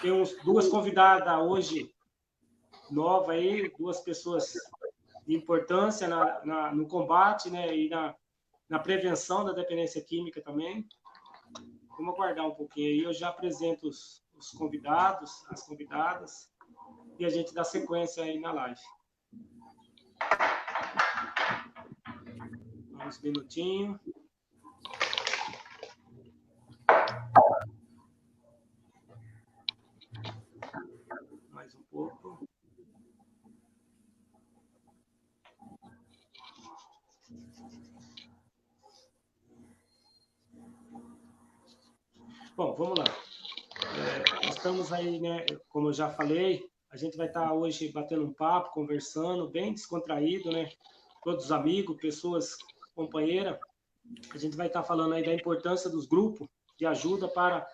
Temos duas convidadas hoje, novas aí, duas pessoas de importância no combate, né, e na prevenção da dependência química também. Vamos aguardar um pouquinho aí, eu já apresento os convidados, as convidadas, e a gente dá sequência aí na live. Uns minutinhos. Mais um pouco. Bom, vamos lá. Nós estamos aí, né, como eu já falei, a gente vai estar hoje batendo um papo, conversando, bem descontraído, né? Todos os amigos, pessoas, companheiras. A gente vai estar falando aí da importância dos grupos de ajuda para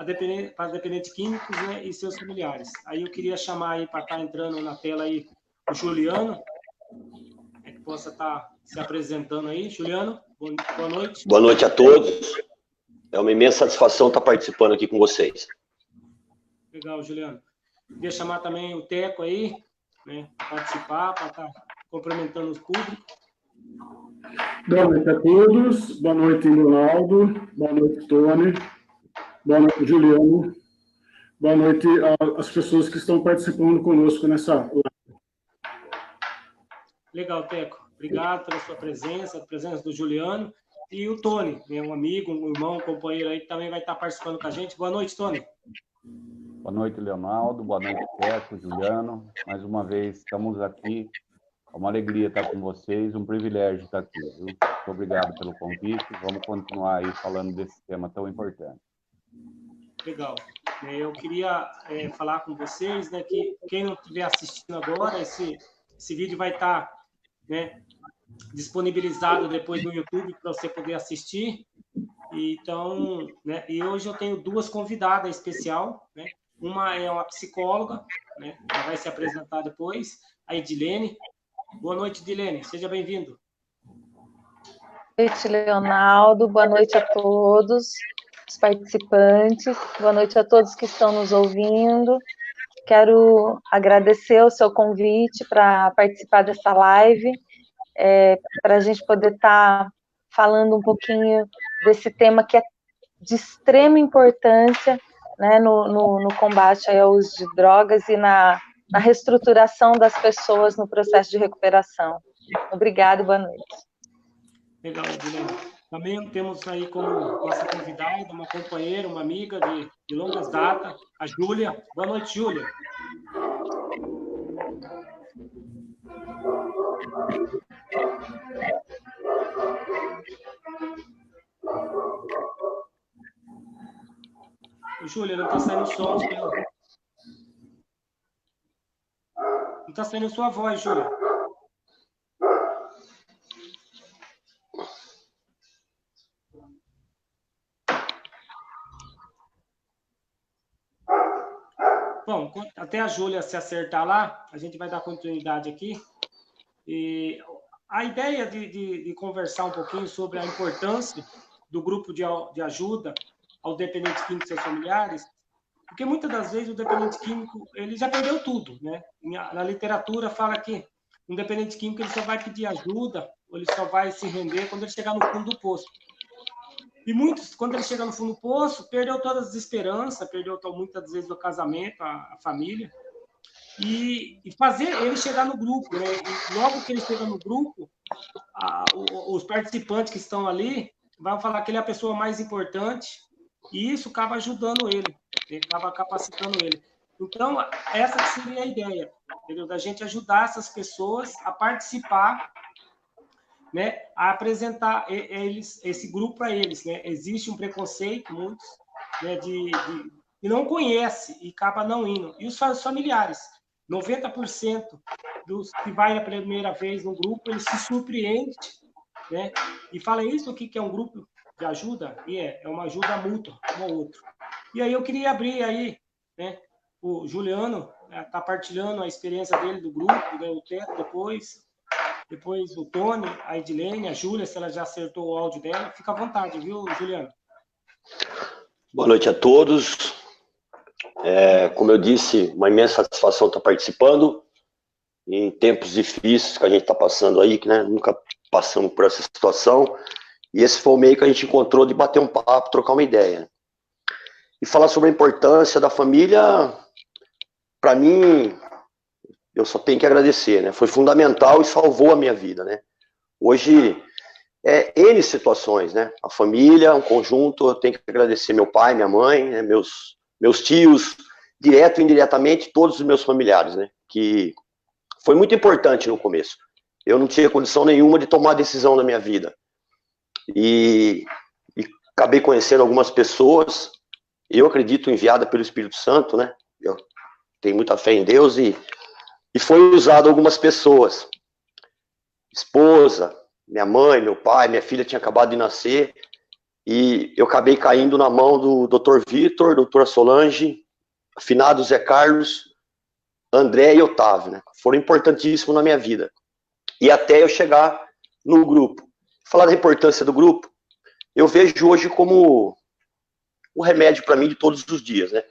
dependentes químicos, né, e seus familiares. Aí eu queria chamar aí para estar entrando na tela aí o Juliano, que possa estar se apresentando aí. Juliano, boa noite. Boa noite a todos. É uma imensa satisfação estar participando aqui com vocês. Legal, Juliano. Queria chamar também o Teco aí, né, para participar, para estar cumprimentando os públicos. Boa noite a todos. Boa noite, Leonardo. Boa noite, Tony. Boa noite, Juliano. Boa noite às pessoas que estão participando conosco nessa live. Legal, Teco. Obrigado pela sua presença, a presença do Juliano. E o Tony, né, um amigo, um irmão, um companheiro aí que também vai estar participando com a gente. Boa noite, Tony. Boa noite, Leonardo. Boa noite, Teco, Juliano. Mais uma vez, estamos aqui. É uma alegria estar com vocês, um privilégio estar aqui. Viu? Muito obrigado pelo convite. Vamos continuar aí falando desse tema tão importante. Legal. Eu queria falar com vocês, né, que quem não estiver assistindo agora, esse vídeo vai estar, né, disponibilizado depois no YouTube para você poder assistir. Então, né, e hoje eu tenho duas convidadas especial, né? Uma é uma psicóloga, né, que vai se apresentar depois, a Edilene. Boa noite, Edilene, seja bem-vindo. Boa noite, Leonardo, boa noite a todos os participantes, boa noite a todos que estão nos ouvindo. Quero agradecer o seu convite para participar dessa live, para a gente poder estar falando um pouquinho desse tema que é de extrema importância, né, no combate ao uso de drogas e na reestruturação das pessoas no processo de recuperação. Obrigada e boa noite. Legal, Edilene. Também temos aí como nossa convidada, uma companheira, uma amiga de longas datas, a Júlia. Boa noite, Júlia. Júlia, não está saindo som. Não está saindo sua voz, Júlia. Bom, até a Júlia se acertar lá, a gente vai dar continuidade aqui. E a ideia de conversar um pouquinho sobre a importância do grupo de ajuda ao dependente químico e seus familiares, porque muitas das vezes o dependente químico ele já perdeu tudo, né? Na literatura fala que um dependente químico ele só vai pedir ajuda, ou ele só vai se render quando ele chegar no fundo do poço. E muitos, quando ele chega no fundo do poço, perdeu todas as esperanças, perdeu muitas vezes o casamento, a família, e fazer ele chegar no grupo, né? E logo que ele chega no grupo, os participantes que estão ali vão falar que ele é a pessoa mais importante, e isso acaba ajudando ele acaba capacitando ele. Então, essa seria a ideia, entendeu? Da gente ajudar essas pessoas a participar, né, a apresentar esse grupo para eles, né? Existe um preconceito, muitos, né, de não conhece e acaba não indo. E os familiares, 90% dos que vai a primeira vez no grupo, ele se surpreende, né? E fala isso, o que é um grupo de ajuda? E é uma ajuda mútua, um ao outro. E aí eu queria abrir aí, né? O Juliano está partilhando a experiência dele do grupo, né, o Teto depois o Tony, a Edilene, a Júlia, se ela já acertou o áudio dela. Fica à vontade, viu, Juliano? Boa noite a todos. Como eu disse, uma imensa satisfação estar participando em tempos difíceis que a gente está passando aí, que, né, nunca passamos por essa situação, e esse foi o meio que a gente encontrou de bater um papo, trocar uma ideia. E falar sobre a importância da família, para mim, eu só tenho que agradecer, né? Foi fundamental e salvou a minha vida, né? Hoje, N situações, né? A família, um conjunto, eu tenho que agradecer meu pai, minha mãe, né? Meus tios, direto e indiretamente, todos os meus familiares, né? Que foi muito importante no começo. Eu não tinha condição nenhuma de tomar decisão na minha vida. E acabei conhecendo algumas pessoas, eu acredito enviada pelo Espírito Santo, né? Eu tenho muita fé em Deus e foi usado algumas pessoas. Esposa, minha mãe, meu pai, minha filha tinha acabado de nascer e eu acabei caindo na mão do Dr. Vitor, doutora Solange, afinado Zé Carlos, André e Otávio, né? Foram importantíssimos na minha vida. E até eu chegar no grupo. Falar da importância do grupo, eu vejo hoje como um remédio para mim de todos os dias, né?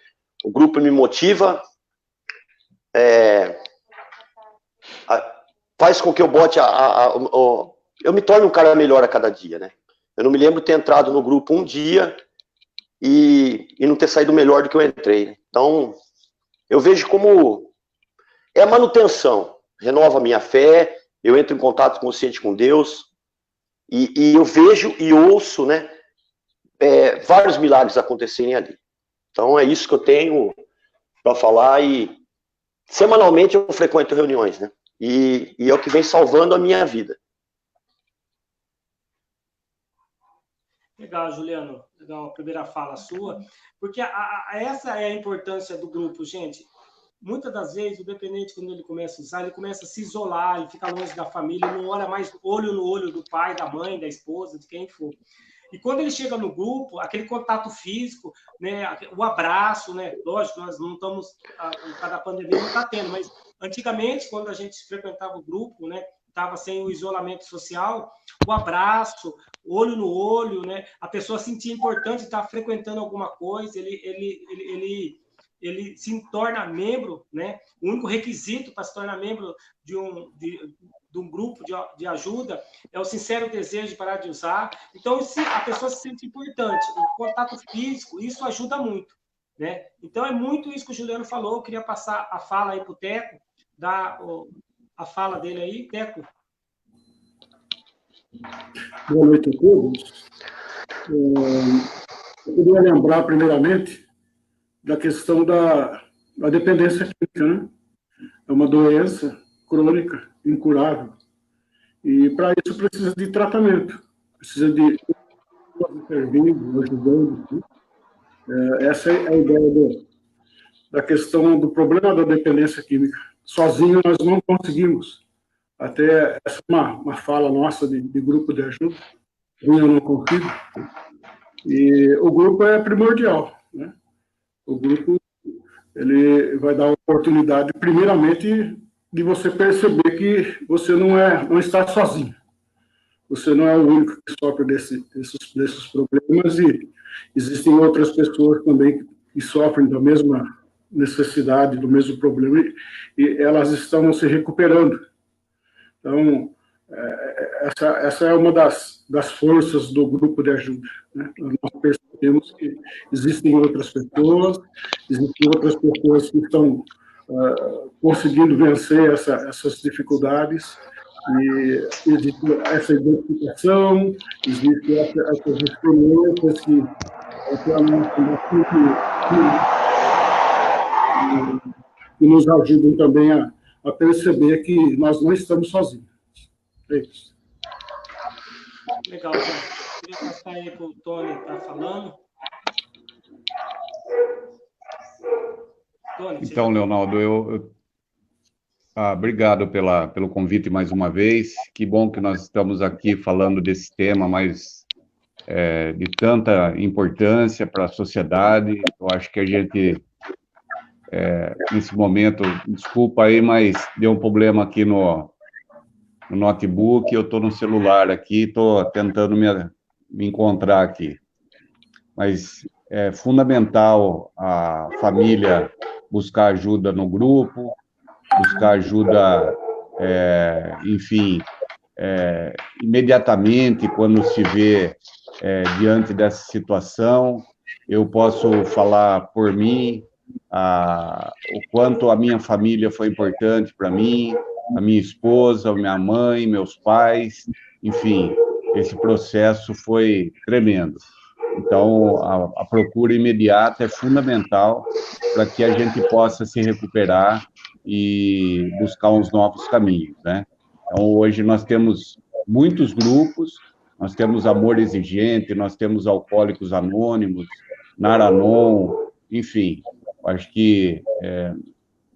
O grupo me motiva, faz com que eu bote eu me torne um cara melhor a cada dia, né? Eu não me lembro de ter entrado no grupo um dia e não ter saído melhor do que eu entrei, né? Então, eu vejo como a manutenção, renova a minha fé, eu entro em contato consciente com Deus e eu vejo e ouço, né, vários milagres acontecerem ali. Então, é isso que eu tenho para falar e semanalmente eu frequento reuniões, né? E é o que vem salvando a minha vida. Legal, Juliano. Legal, a primeira fala sua. Porque essa é a importância do grupo, gente. Muitas das vezes, o dependente, quando ele começa a usar, ele começa a se isolar, ele fica longe da família, não olha mais olho no olho do pai, da mãe, da esposa, de quem for. E quando ele chega no grupo, aquele contato físico, né, o abraço, né, lógico, nós não estamos, por causa da pandemia não está tendo, mas antigamente, quando a gente frequentava o grupo, né, estava sem o isolamento social, o abraço, olho no olho, né, a pessoa sentia importante estar frequentando alguma coisa, ele se torna membro, né? O único requisito para se tornar membro de um grupo de ajuda é o sincero desejo de parar de usar. Então, a pessoa se sente importante. O contato físico, isso ajuda muito, né? Então, é muito isso que o Juliano falou. Eu queria passar a fala aí para o Teco, dar a fala dele aí. Teco. Boa noite a todos. Eu queria lembrar, primeiramente, da questão da dependência química, né? É uma doença crônica, incurável. E, para isso, precisa de tratamento. Precisa de intervindo, ajudando. Né? Essa é a ideia da questão do problema da dependência química. Sozinho nós não conseguimos. Até essa é uma fala nossa de grupo de ajuda. Eu não consigo. E o grupo é primordial, né? O grupo ele vai dar a oportunidade, primeiramente, de você perceber que você não está sozinho. Você não é o único que sofre desses problemas e existem outras pessoas também que sofrem da mesma necessidade, do mesmo problema e elas estão se recuperando. Então, essa é uma das forças do grupo de ajuda, né? Nós percebemos que existem outras pessoas que estão conseguindo vencer essas dificuldades, e existe essa identificação, existe essas experiências que nos ajudam também a perceber que nós não estamos sozinhos. É isso. Legal, Zé. Queria passar aí para o Tony estar falando. Tony, então, Leonardo, obrigado pelo convite mais uma vez. Que bom que nós estamos aqui falando desse tema, mas de tanta importância para a sociedade. Eu acho que a gente, nesse momento, desculpa aí, mas deu um problema aqui no notebook, eu estou no celular aqui, estou tentando me encontrar aqui. Mas é fundamental a família buscar ajuda no grupo, buscar ajuda, enfim, imediatamente quando se vê diante dessa situação. Eu posso falar por mim, o quanto a minha família foi importante para mim, a minha esposa, a minha mãe, meus pais, enfim, esse processo foi tremendo. Então, a procura imediata é fundamental para que a gente possa se recuperar e buscar uns novos caminhos, né? Então, hoje nós temos muitos grupos, nós temos Amor Exigente, nós temos Alcoólicos Anônimos, Naranon, enfim, acho que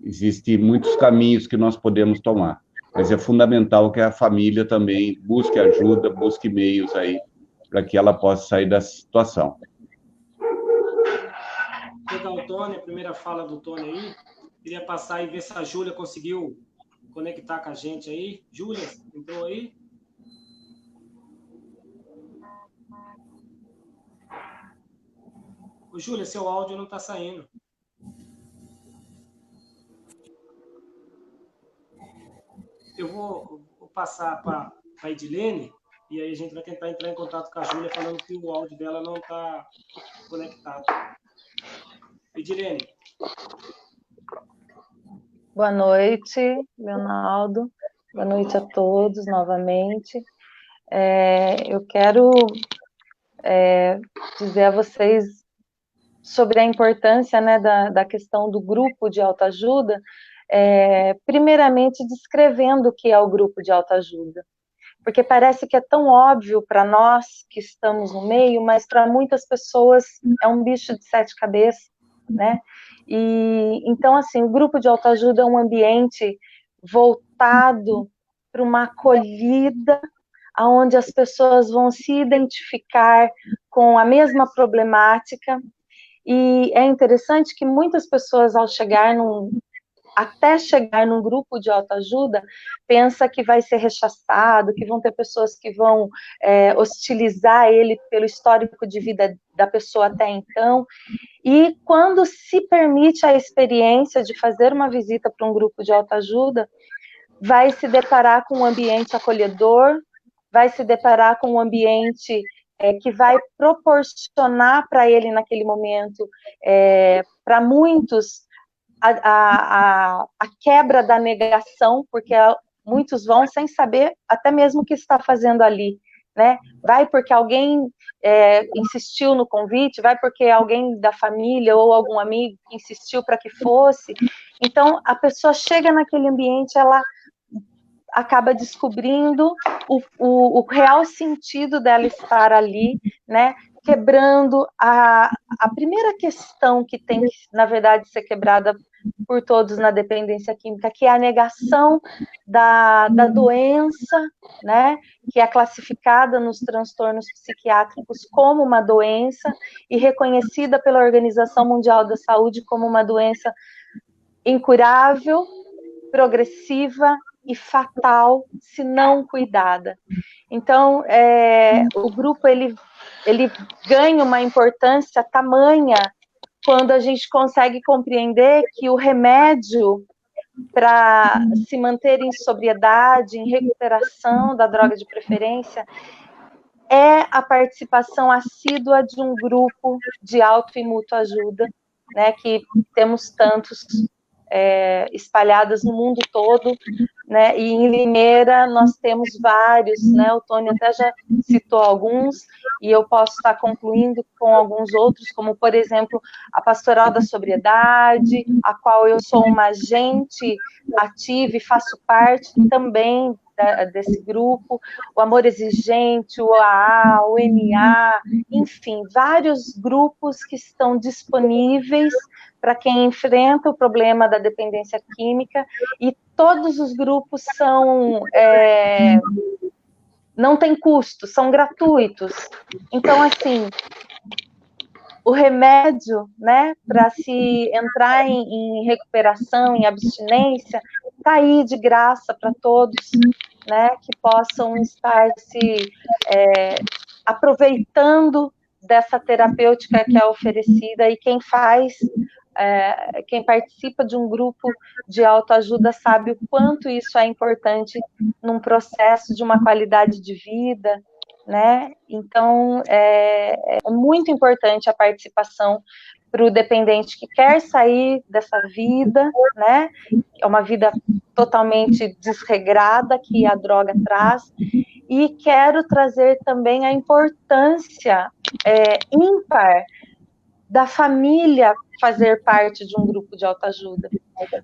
existem muitos caminhos que nós podemos tomar, mas é fundamental que a família também busque ajuda, busque meios aí, para que ela possa sair dessa situação. Legal, Tony, a primeira fala do Tony aí. Queria passar e ver se a Júlia conseguiu conectar com a gente aí. Júlia, entrou aí? Ô, Júlia, seu áudio não está saindo. Eu vou passar para a Edilene, e aí a gente vai tentar entrar em contato com a Júlia, falando que o áudio dela não está conectado. Edilene. Boa noite, Leonardo. Boa noite a todos, novamente. Eu quero dizer a vocês sobre a importância, né, da questão do grupo de autoajuda, primeiramente descrevendo o que é o grupo de autoajuda. Porque parece que é tão óbvio para nós que estamos no meio, mas para muitas pessoas é um bicho de 7 cabeças, né? E então, assim, o grupo de autoajuda é um ambiente voltado para uma acolhida, onde as pessoas vão se identificar com a mesma problemática. E é interessante que muitas pessoas, até chegar num grupo de autoajuda, pensa que vai ser rechaçado, que vão ter pessoas que vão hostilizar ele pelo histórico de vida da pessoa até então. E quando se permite a experiência de fazer uma visita para um grupo de autoajuda, vai se deparar com um ambiente acolhedor, vai se deparar com um ambiente que vai proporcionar para ele naquele momento, para muitos, a quebra da negação, porque muitos vão sem saber até mesmo o que está fazendo ali, né? Vai porque alguém insistiu no convite, vai porque alguém da família ou algum amigo insistiu para que fosse. Então, a pessoa chega naquele ambiente, ela acaba descobrindo o real sentido dela estar ali, né? Quebrando a primeira questão que tem que, na verdade, ser quebrada por todos na dependência química, que é a negação da doença, né? Que é classificada nos transtornos psiquiátricos como uma doença e reconhecida pela Organização Mundial da Saúde como uma doença incurável, progressiva e fatal se não cuidada. Então, o grupo ele ganha uma importância tamanha quando a gente consegue compreender que o remédio para se manter em sobriedade, em recuperação da droga de preferência, é a participação assídua de um grupo de auto e mútua ajuda, né, que temos tantos espalhadas no mundo todo, né, e em Limeira nós temos vários, né, o Tony até já citou alguns, e eu posso estar concluindo com alguns outros, como, por exemplo, a Pastoral da Sobriedade, a qual eu sou uma agente ativa e faço parte também desse grupo, o Amor Exigente, o AA, o NA, enfim, vários grupos que estão disponíveis para quem enfrenta o problema da dependência química, e todos os grupos não tem custo, são gratuitos. Então, assim, o remédio, né, para se entrar em recuperação, em abstinência, está aí de graça para todos, né, que possam estar se aproveitando dessa terapêutica que é oferecida, e quem faz, quem participa de um grupo de autoajuda sabe o quanto isso é importante num processo de uma qualidade de vida, né? Então, é muito importante a participação para o dependente que quer sair dessa vida, né? É uma vida totalmente desregrada que a droga traz. E quero trazer também a importância ímpar da família fazer parte de um grupo de autoajuda.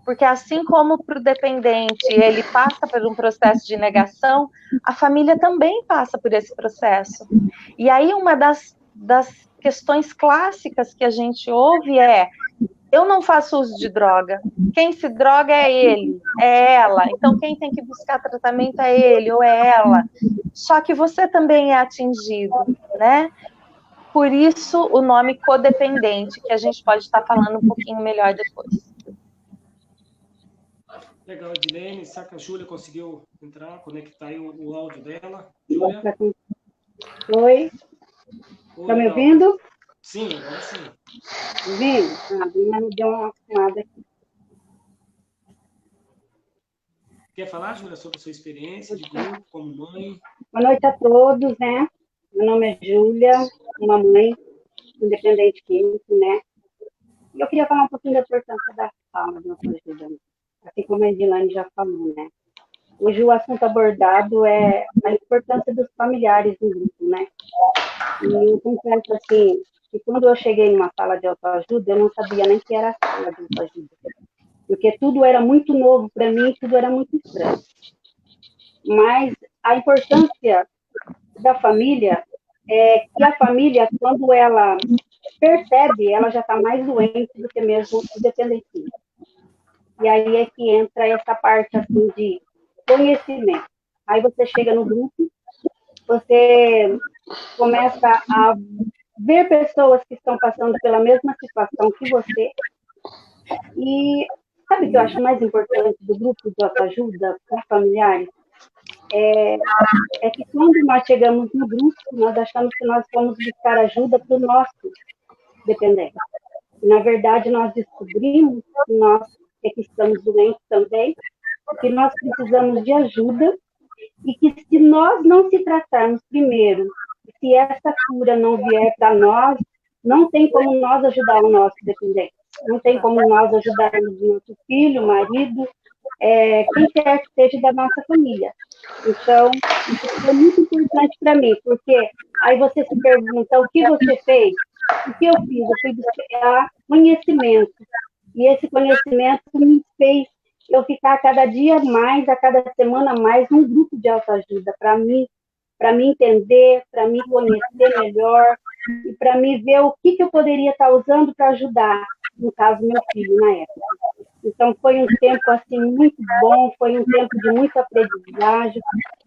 Porque assim como para o dependente ele passa por um processo de negação, a família também passa por esse processo. E aí uma das questões clássicas que a gente ouve é: eu não faço uso de droga, quem se droga é ele, é ela, então quem tem que buscar tratamento é ele ou é ela. Só que você também é atingido, né? Por isso o nome codependente, que a gente pode estar falando um pouquinho melhor depois. Legal, Edilene. Será que a Júlia conseguiu entrar, conectar aí o áudio dela? Júlia? Oi. Está me ouvindo? Sim, agora sim. Ouvindo? Ah, me deu uma chamada aqui. Quer falar, Júlia, sobre a sua experiência de grupo, como mãe? Boa noite a todos, né? Meu nome é Júlia, uma mãe independente químico, né? E eu queria falar um pouquinho da importância da fala de autoajuda, assim como a Edilene já falou, né? Hoje o assunto abordado é a importância dos familiares no grupo, né? E eu confesso, assim, que quando eu cheguei numa sala de autoajuda, eu não sabia nem que era sala de autoajuda. Porque tudo era muito novo para mim, tudo era muito estranho. Mas a importância da família é que a família, quando ela percebe, ela já está mais doente do que mesmo o dependente. E aí é que entra essa parte, assim, de conhecimento. Aí você chega no grupo, você começa a ver pessoas que estão passando pela mesma situação que você. E sabe o que eu acho mais importante do grupo de autoajuda com familiares? É que quando nós chegamos no grupo, nós achamos que nós fomos buscar ajuda para o nosso dependente. E, na verdade, nós descobrimos que nós que estamos doentes também, que nós precisamos de ajuda e que se nós não se tratarmos primeiro, se essa cura não vier para nós, não tem como nós ajudar o nosso dependente. Não tem como nós ajudarmos o nosso filho, marido, quem quer que seja da nossa família. Então, isso é muito importante para mim, porque aí você se pergunta, o que você fez? O que eu fiz? Eu fui buscar conhecimento. E esse conhecimento me fez eu ficar a cada dia mais, a cada semana mais, num grupo de autoajuda, para me entender, para me conhecer melhor, e para me ver o que eu poderia estar usando para ajudar, no caso, meu filho, na época. Então, foi um tempo, assim, muito bom, foi um tempo de muita aprendizagem,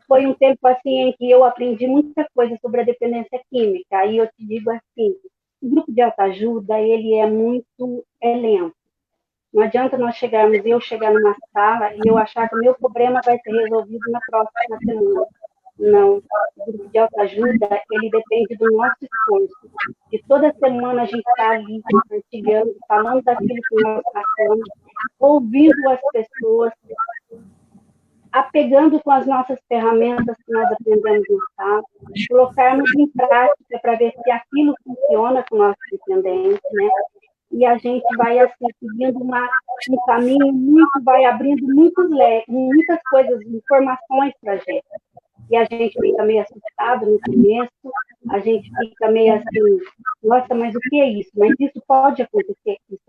foi um tempo, assim, em que eu aprendi muita coisa sobre a dependência química. Aí eu te digo assim, o grupo de autoajuda, ele é muito lento. Não adianta eu chegar numa sala e eu achar que o meu problema vai ser resolvido na próxima semana. Não. O grupo de autoajuda, ele depende do nosso esforço. E toda semana a gente está ali compartilhando, falando daquilo que nós passamos, ouvindo as pessoas, apegando com as nossas ferramentas que nós aprendemos no sala, colocarmos em prática para ver se aquilo funciona com o nosso dependente, né? E a gente vai, assim, seguindo um caminho vai abrindo muitas coisas, informações para a gente. E a gente fica meio assustado no começo, a gente fica meio assim, nossa, mas o que é isso? Mas isso pode acontecer, isso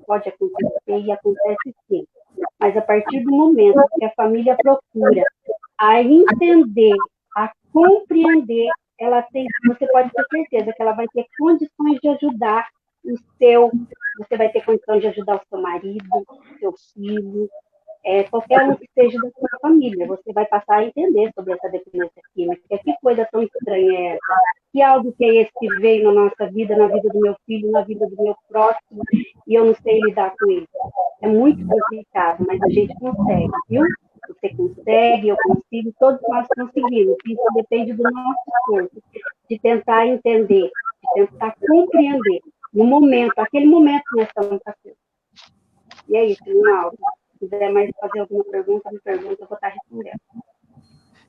pode acontecer e acontece sim. Mas a partir do momento que a família procura a entender, a compreender, você pode ter certeza que ela vai ter condições de ajudar você vai ter condição de ajudar o seu marido, o seu filho, qualquer um que seja da sua família. Você vai passar a entender sobre essa dependência química. Que coisa tão estranha é essa? Que algo que é esse que veio na nossa vida, na vida do meu filho, na vida do meu próximo, e eu não sei lidar com isso. É muito complicado, mas a gente consegue, viu? Você consegue, eu consigo, todos nós conseguimos. Isso depende do nosso esforço. de tentar entender, de tentar compreender no momento, aquele momento que nós estamos passando. E é isso, Rinaldo. Se quiser mais fazer alguma pergunta, me pergunta, eu vou estar respondendo.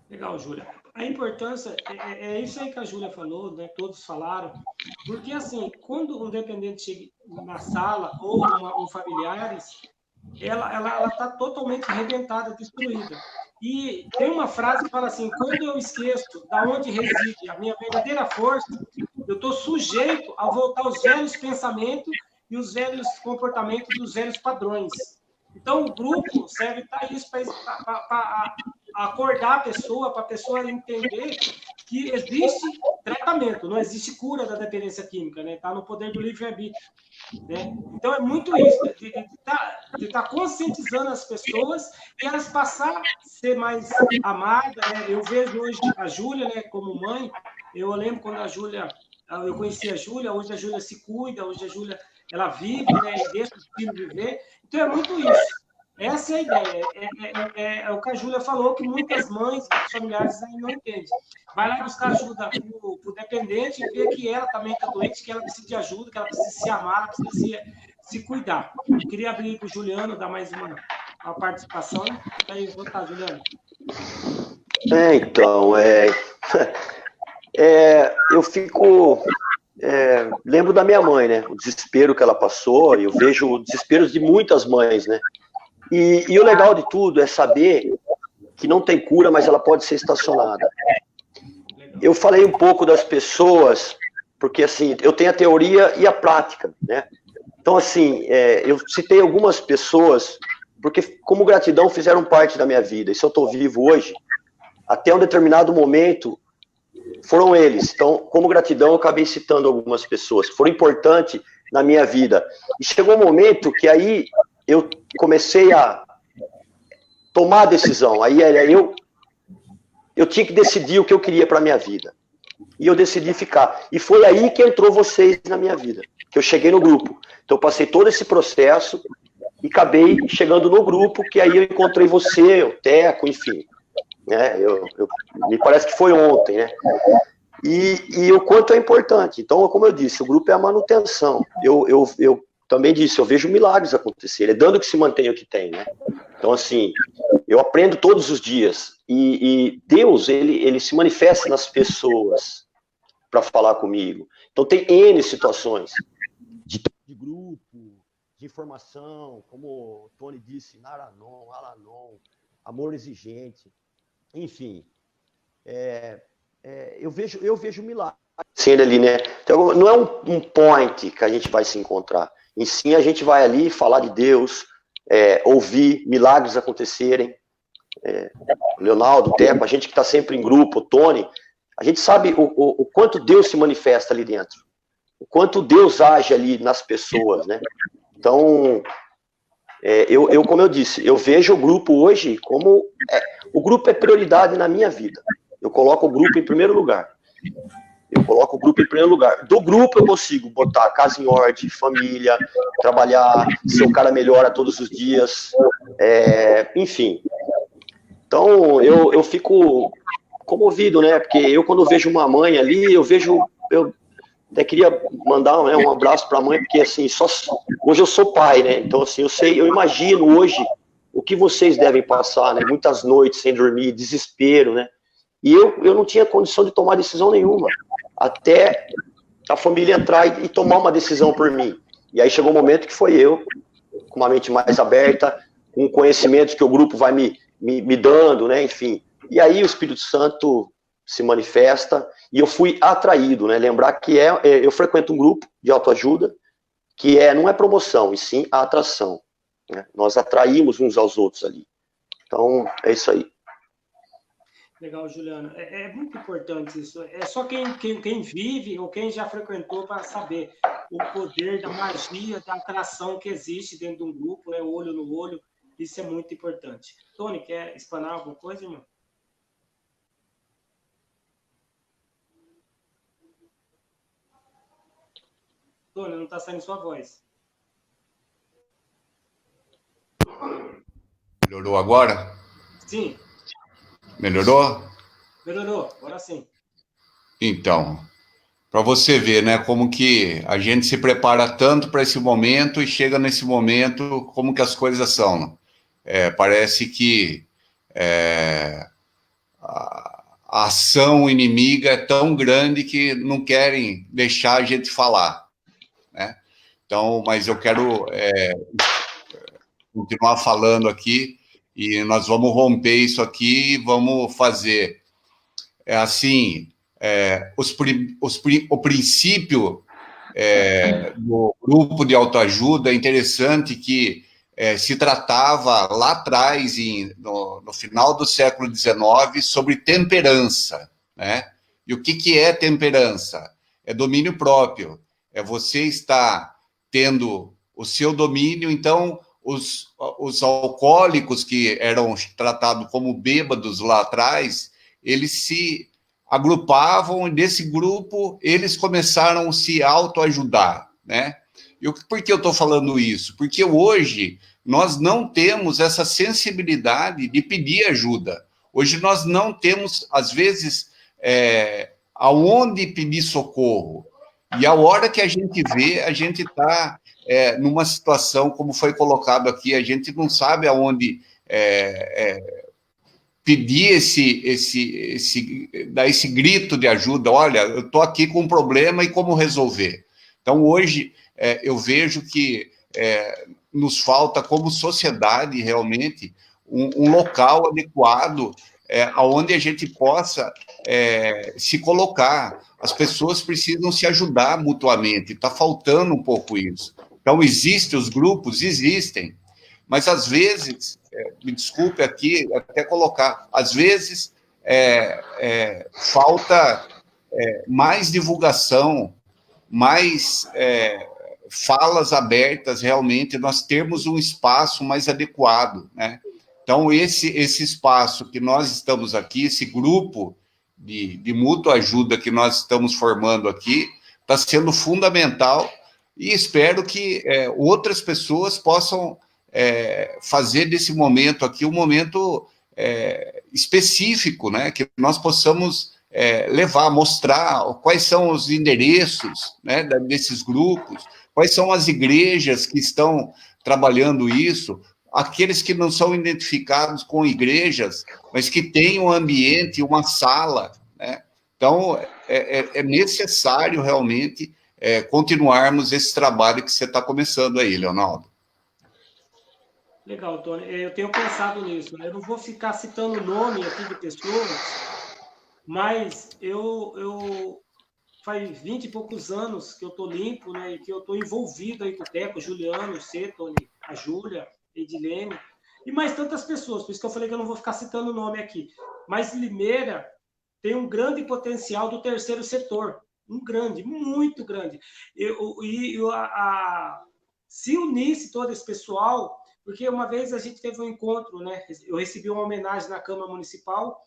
Legal, Júlia. A importância, é isso aí que a Júlia falou, né? Todos falaram, porque assim, quando um dependente chega na sala ou um familiares, ela está totalmente arrebentada, destruída. E tem uma frase que fala assim: quando eu esqueço da onde reside a minha verdadeira força, eu estou sujeito a voltar aos velhos pensamentos e os velhos comportamentos dos velhos padrões. Então, o grupo serve para isso, para acordar a pessoa, para a pessoa entender que existe tratamento, não existe cura da dependência química, né? Está no poder do livre-arbítrio. Né? Então, é muito isso, de estar conscientizando as pessoas e elas passar a ser mais amadas. Né? Eu vejo hoje a Júlia, né, como mãe, eu lembro quando eu conheci a Júlia, hoje a Júlia se cuida, hoje a Júlia ela vive, né, e deixa o filho viver. Então, é muito isso. Essa é a ideia. É o que a Júlia falou, que muitas mães, muitos familiares ainda não entendem. Vai lá buscar ajuda para o dependente e ver que ela também está doente, que ela precisa de ajuda, que ela precisa se amar, ela precisa se cuidar. Eu queria abrir para o Juliano, dar mais uma participação. Aí, vou estar, Juliano. Então, eu fico... lembro da minha mãe, né? O desespero que ela passou, eu vejo o desespero de muitas mães, né? E o legal de tudo é saber que não tem cura, mas ela pode ser estacionada. Eu falei um pouco das pessoas, porque assim, eu tenho a teoria e a prática, né? Então, assim, eu citei algumas pessoas, porque como gratidão fizeram parte da minha vida, e se eu estou vivo hoje, até um determinado momento, foram eles. Então, como gratidão, eu acabei citando algumas pessoas, foram importantes na minha vida. E chegou um momento que aí eu comecei a tomar a decisão. Aí eu tinha que decidir o que eu queria para a minha vida. E eu decidi ficar. E foi aí que entrou vocês na minha vida, que eu cheguei no grupo. Então, eu passei todo esse processo e acabei chegando no grupo, que aí eu encontrei você, o Teco, enfim. Né? Me parece que foi ontem, né? E o quanto é importante. Então, como eu disse, o grupo é a manutenção. Eu também disse, eu vejo milagres acontecerem, é dando que se mantém o que tem, né? Então, assim, eu aprendo todos os dias. E Deus, ele se manifesta nas pessoas para falar comigo. Então, tem N situações de grupo, de informação, como o Tony disse, Naranon, Alanon, amor exigente, enfim. Eu vejo milagres sendo ali, né? Então, não é um point que a gente vai se encontrar. Em sim, a gente vai ali falar de Deus, ouvir milagres acontecerem. Leonardo, Teco, a gente que está sempre em grupo, o Tony, a gente sabe o quanto Deus se manifesta ali dentro, o quanto Deus age ali nas pessoas, né? Então, como eu disse, eu vejo o grupo hoje como... o grupo é prioridade na minha vida. Eu coloco o grupo em primeiro lugar. Do grupo eu consigo botar a casa em ordem, família, trabalhar, ser um cara melhor a todos os dias, enfim. Então, eu fico comovido, né? Porque quando vejo uma mãe ali, eu até queria mandar, né, um abraço para a mãe, porque assim, hoje eu sou pai, né? Então, assim, eu imagino hoje o que vocês devem passar, né? Muitas noites sem dormir, desespero, né? E eu não tinha condição de tomar decisão nenhuma, até a família entrar e tomar uma decisão por mim. E aí chegou um momento que foi eu, com uma mente mais aberta, com conhecimentos que o grupo vai me dando, né? Enfim. E aí o Espírito Santo se manifesta e eu fui atraído, né? Lembrar que eu frequento um grupo de autoajuda que não é promoção, e sim a atração. Né? Nós atraímos uns aos outros ali. Então, é isso aí. Legal, Juliano. É muito importante isso. É só quem vive ou quem já frequentou para saber o poder da magia, da atração que existe dentro de um grupo, né? Olho no olho. Isso é muito importante. Tony, quer explanar alguma coisa, irmão? Tony, não está saindo sua voz. Melhorou agora? Sim. Melhorou? Melhorou, agora sim. Então, para você ver, né, como que a gente se prepara tanto para esse momento e chega nesse momento, como que as coisas são. Parece que a ação inimiga é tão grande que não querem deixar a gente falar, né? Então, mas eu quero continuar falando aqui e nós vamos romper isso aqui e vamos fazer assim, o princípio do grupo de autoajuda é interessante que se tratava lá atrás, no final do século XIX, sobre temperança, né? E o que é temperança? É domínio próprio, é você estar tendo o seu domínio. Então, os alcoólicos que eram tratados como bêbados lá atrás, eles se agrupavam, e desse grupo eles começaram a se autoajudar, né? E por que eu estou falando isso? Porque hoje nós não temos essa sensibilidade de pedir ajuda. Hoje nós não temos, às vezes, aonde pedir socorro. E a hora que a gente vê, a gente está numa situação, como foi colocado aqui, a gente não sabe aonde pedir dar esse grito de ajuda. Olha, eu estou aqui com um problema e como resolver. Então, hoje, eu vejo que nos falta, como sociedade, realmente, um local adequado onde a gente possa se colocar. As pessoas precisam se ajudar mutuamente, está faltando um pouco isso. Então, existem os grupos? Existem. Mas, às vezes, me desculpe aqui até colocar, às vezes falta mais divulgação, mais falas abertas, realmente, nós termos um espaço mais adequado, né? Então, esse espaço que nós estamos aqui, esse grupo de mútua ajuda que nós estamos formando aqui, está sendo fundamental e espero que outras pessoas possam fazer desse momento aqui um momento específico, né? Que nós possamos mostrar quais são os endereços, né, desses grupos, quais são as igrejas que estão trabalhando isso, aqueles que não são identificados com igrejas, mas que têm um ambiente, uma sala, né? Então, é necessário realmente continuarmos esse trabalho que você está começando aí, Leonardo. Legal, Tony. Eu tenho pensado nisso, né? Eu não vou ficar citando o nome aqui de pessoas, mas eu faz 20 e poucos anos que eu estou limpo, né? E que eu estou envolvido aí com o Teco, Juliano, o Tony, a Júlia, Edilene, e mais tantas pessoas, por isso que eu falei que eu não vou ficar citando o nome aqui. Mas Limeira tem um grande potencial do terceiro setor, um grande, muito grande. Se unisse todo esse pessoal, porque uma vez a gente teve um encontro, né? Eu recebi uma homenagem na Câmara Municipal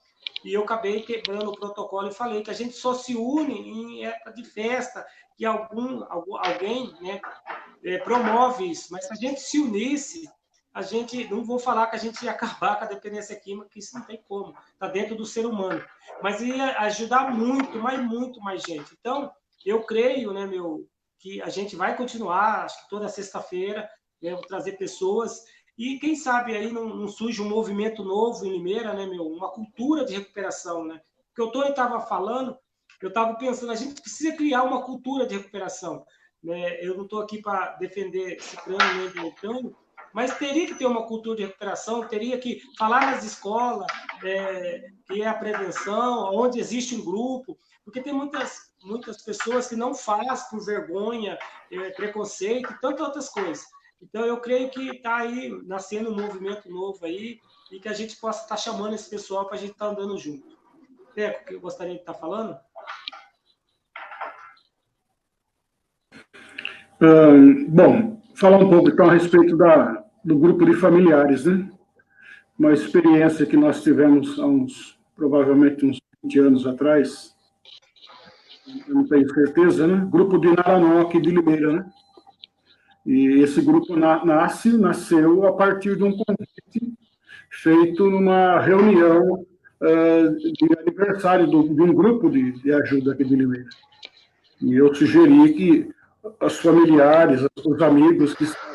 e eu acabei quebrando o protocolo e falei que a gente só se une em época de festa, que alguém, né, promove isso. Mas se a gente se unisse, a gente, não vou falar que a gente ia acabar com a dependência química, que isso não tem como, está dentro do ser humano. Mas ia ajudar muito mais gente. Então, eu creio, né, que a gente vai continuar, acho que toda sexta-feira, né, vou trazer pessoas, e quem sabe aí não surge um movimento novo em Limeira, né, uma cultura de recuperação, né? Porque o Tony estava falando, eu estava pensando, a gente precisa criar uma cultura de recuperação, né? Eu não estou aqui para defender Cicrano nem Beltrano, mas teria que ter uma cultura de recuperação, teria que falar nas escolas, que é a prevenção, onde existe um grupo, porque tem muitas pessoas que não fazem por vergonha, preconceito e tantas outras coisas. Então, eu creio que está aí nascendo um movimento novo aí e que a gente possa estar chamando esse pessoal para a gente estar andando junto. Teco, que eu gostaria de estar falando? Bom, falar um pouco, então, a respeito do grupo de familiares, né? Uma experiência que nós tivemos provavelmente uns 20 anos atrás, eu não tenho certeza, né? Grupo de Naranó, aqui de Limeira, né? E esse grupo nasceu a partir de um convite feito numa reunião de aniversário de um grupo de ajuda aqui de Limeira. E eu sugeri que os familiares, os amigos que estavam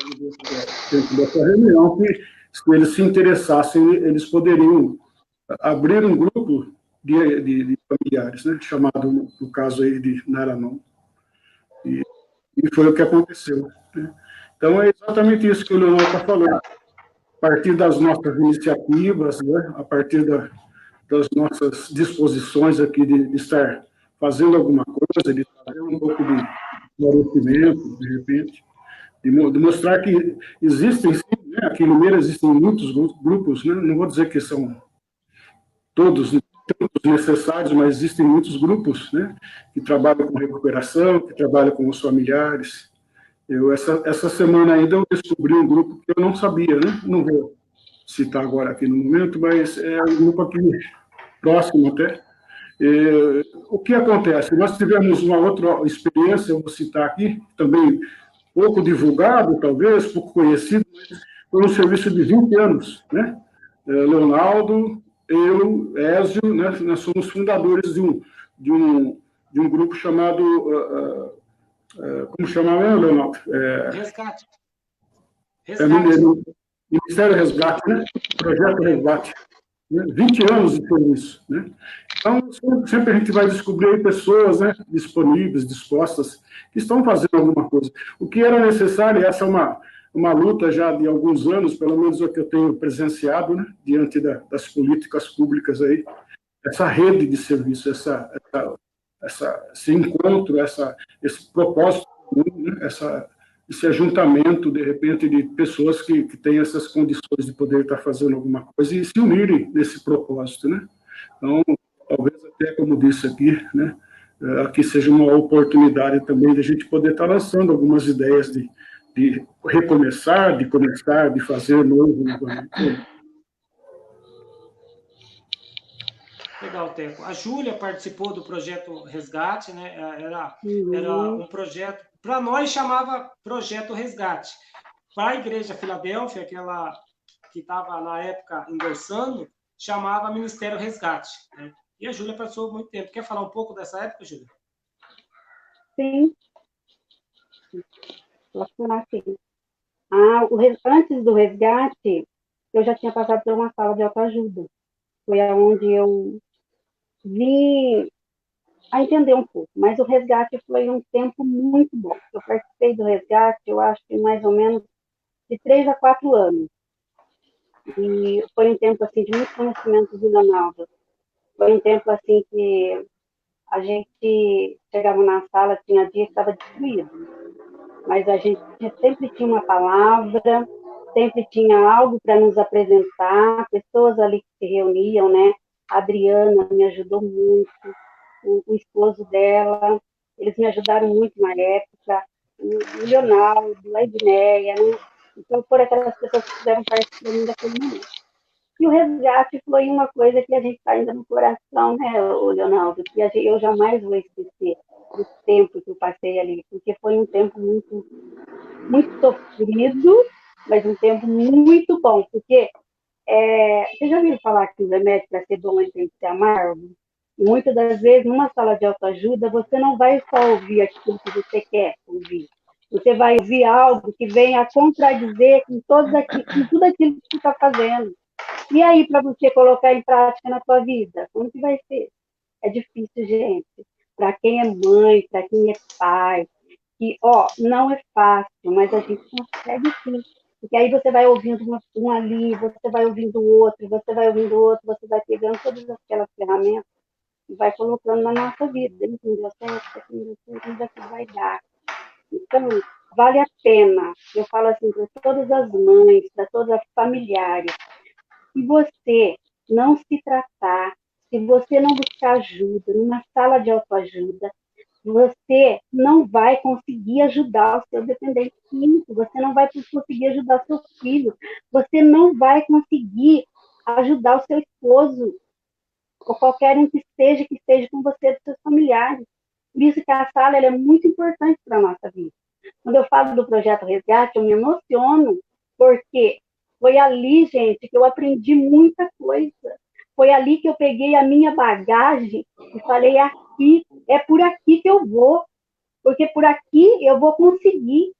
dentro dessa reunião, que se eles se interessassem, eles poderiam abrir um grupo de familiares, né, chamado, no caso aí, de Naranon. E foi o que aconteceu, né? Então, é exatamente isso que o Leonel está falando. A partir das nossas iniciativas, né, a partir das nossas disposições aqui de estar fazendo alguma coisa, de trazer um pouco de esclarecimento, de repente, de mostrar que existem, sim, né, aqui em Limeira existem muitos grupos, né, não vou dizer que são todos necessários, mas existem muitos grupos, né, que trabalham com recuperação, que trabalham com os familiares. Essa semana ainda eu descobri um grupo que eu não sabia, né, não vou citar agora aqui no momento, mas é um grupo aqui próximo até. O que acontece? Nós tivemos uma outra experiência, eu vou citar aqui, também pouco divulgado, talvez, pouco conhecido, mas foi um serviço de 20 anos, né? Leonardo, eu, Ézio, né? Nós somos fundadores de um grupo chamado... como chamava, Leonardo? Resgate. Ministério Resgate, né? Projeto Resgate. 20 anos de serviço, né? Então, sempre a gente vai descobrir aí pessoas, né, disponíveis, dispostas, que estão fazendo alguma coisa. O que era necessário, essa é uma luta já de alguns anos, pelo menos o que eu tenho presenciado, né, diante das políticas públicas aí, essa rede de serviço, esse encontro, esse propósito, né, esse ajuntamento, de repente, de pessoas que têm essas condições de poder estar fazendo alguma coisa e se unirem nesse propósito, né? Então, talvez até, como disse aqui, né, aqui seja uma oportunidade também de a gente poder estar lançando algumas ideias de recomeçar, de começar, de fazer novo novamente. Legal, Teco. A Júlia participou do projeto Resgate, né? Era um projeto, para nós chamava Projeto Resgate. Para a Igreja Filadélfia, aquela que estava na época endossando, chamava Ministério Resgate, né? E a Júlia passou muito tempo. Quer falar um pouco dessa época, Júlia? Sim. Posso falar assim. Antes do resgate, eu já tinha passado por uma sala de autoajuda. Foi onde eu vim a entender um pouco. Mas o resgate foi um tempo muito bom. Eu participei do resgate, eu acho que mais ou menos de 3 a 4 anos. E foi um tempo, assim, de muito conhecimento do Leonardo. Foi um tempo, assim, que a gente chegava na sala, tinha dia que estava destruído. Mas a gente sempre tinha uma palavra, sempre tinha algo para nos apresentar, pessoas ali que se reuniam, né? A Adriana me ajudou muito, o esposo dela, eles me ajudaram muito na época, o Leonardo, a Edneia, né? Então foram aquelas pessoas que fizeram parte para mim daquele momento. E o resgate foi uma coisa que a gente está ainda no coração, né, Leonardo? Que eu jamais vou esquecer do tempo que eu passei ali, porque foi um tempo muito, muito sofrido, mas um tempo muito bom, porque você já ouviu falar que o remédio para ser bom tem que ser amargo? E muitas das vezes, numa sala de autoajuda, você não vai só ouvir aquilo que você quer ouvir. Você vai ouvir algo que venha contradizer com tudo aquilo que você está fazendo. E aí, para você colocar em prática na sua vida, como que vai ser? É difícil, gente. Para quem é mãe, para quem é pai, que, não é fácil, mas a gente consegue sim. Porque aí você vai ouvindo um ali, você vai ouvindo outro, você vai ouvindo outro, você vai pegando todas aquelas ferramentas e vai colocando na nossa vida. Entendeu? Onde é que vai dar? Então, vale a pena. Eu falo assim para todas as mães, para todas as familiares, se você não se tratar, se você não buscar ajuda numa sala de autoajuda, você não vai conseguir ajudar o seu dependente químico, você não vai conseguir ajudar seu filho, você não vai conseguir ajudar o seu esposo, ou qualquer um que esteja com você, dos seus familiares. Por isso que a sala é muito importante para a nossa vida. Quando eu falo do projeto Resgate, eu me emociono, porque foi ali, gente, que eu aprendi muita coisa. Foi ali que eu peguei a minha bagagem e falei, aqui, é por aqui que eu vou, porque por aqui eu vou conseguir.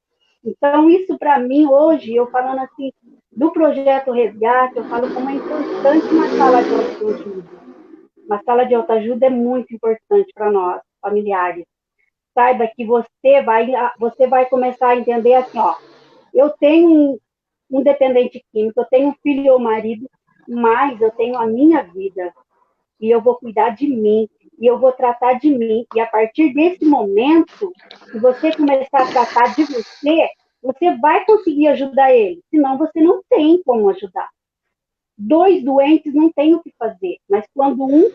Então, isso para mim, hoje, eu falando assim, do projeto Resgate, eu falo como é importante uma sala de autoajuda. Uma sala de autoajuda é muito importante para nós, familiares. Saiba que você vai começar a entender assim, ó, eu tenho um dependente químico, eu tenho um filho ou marido, mas eu tenho a minha vida, e eu vou cuidar de mim, e eu vou tratar de mim, e a partir desse momento, se você começar a tratar de você, você vai conseguir ajudar ele, senão você não tem como ajudar. 2 doentes não tem o que fazer, mas quando um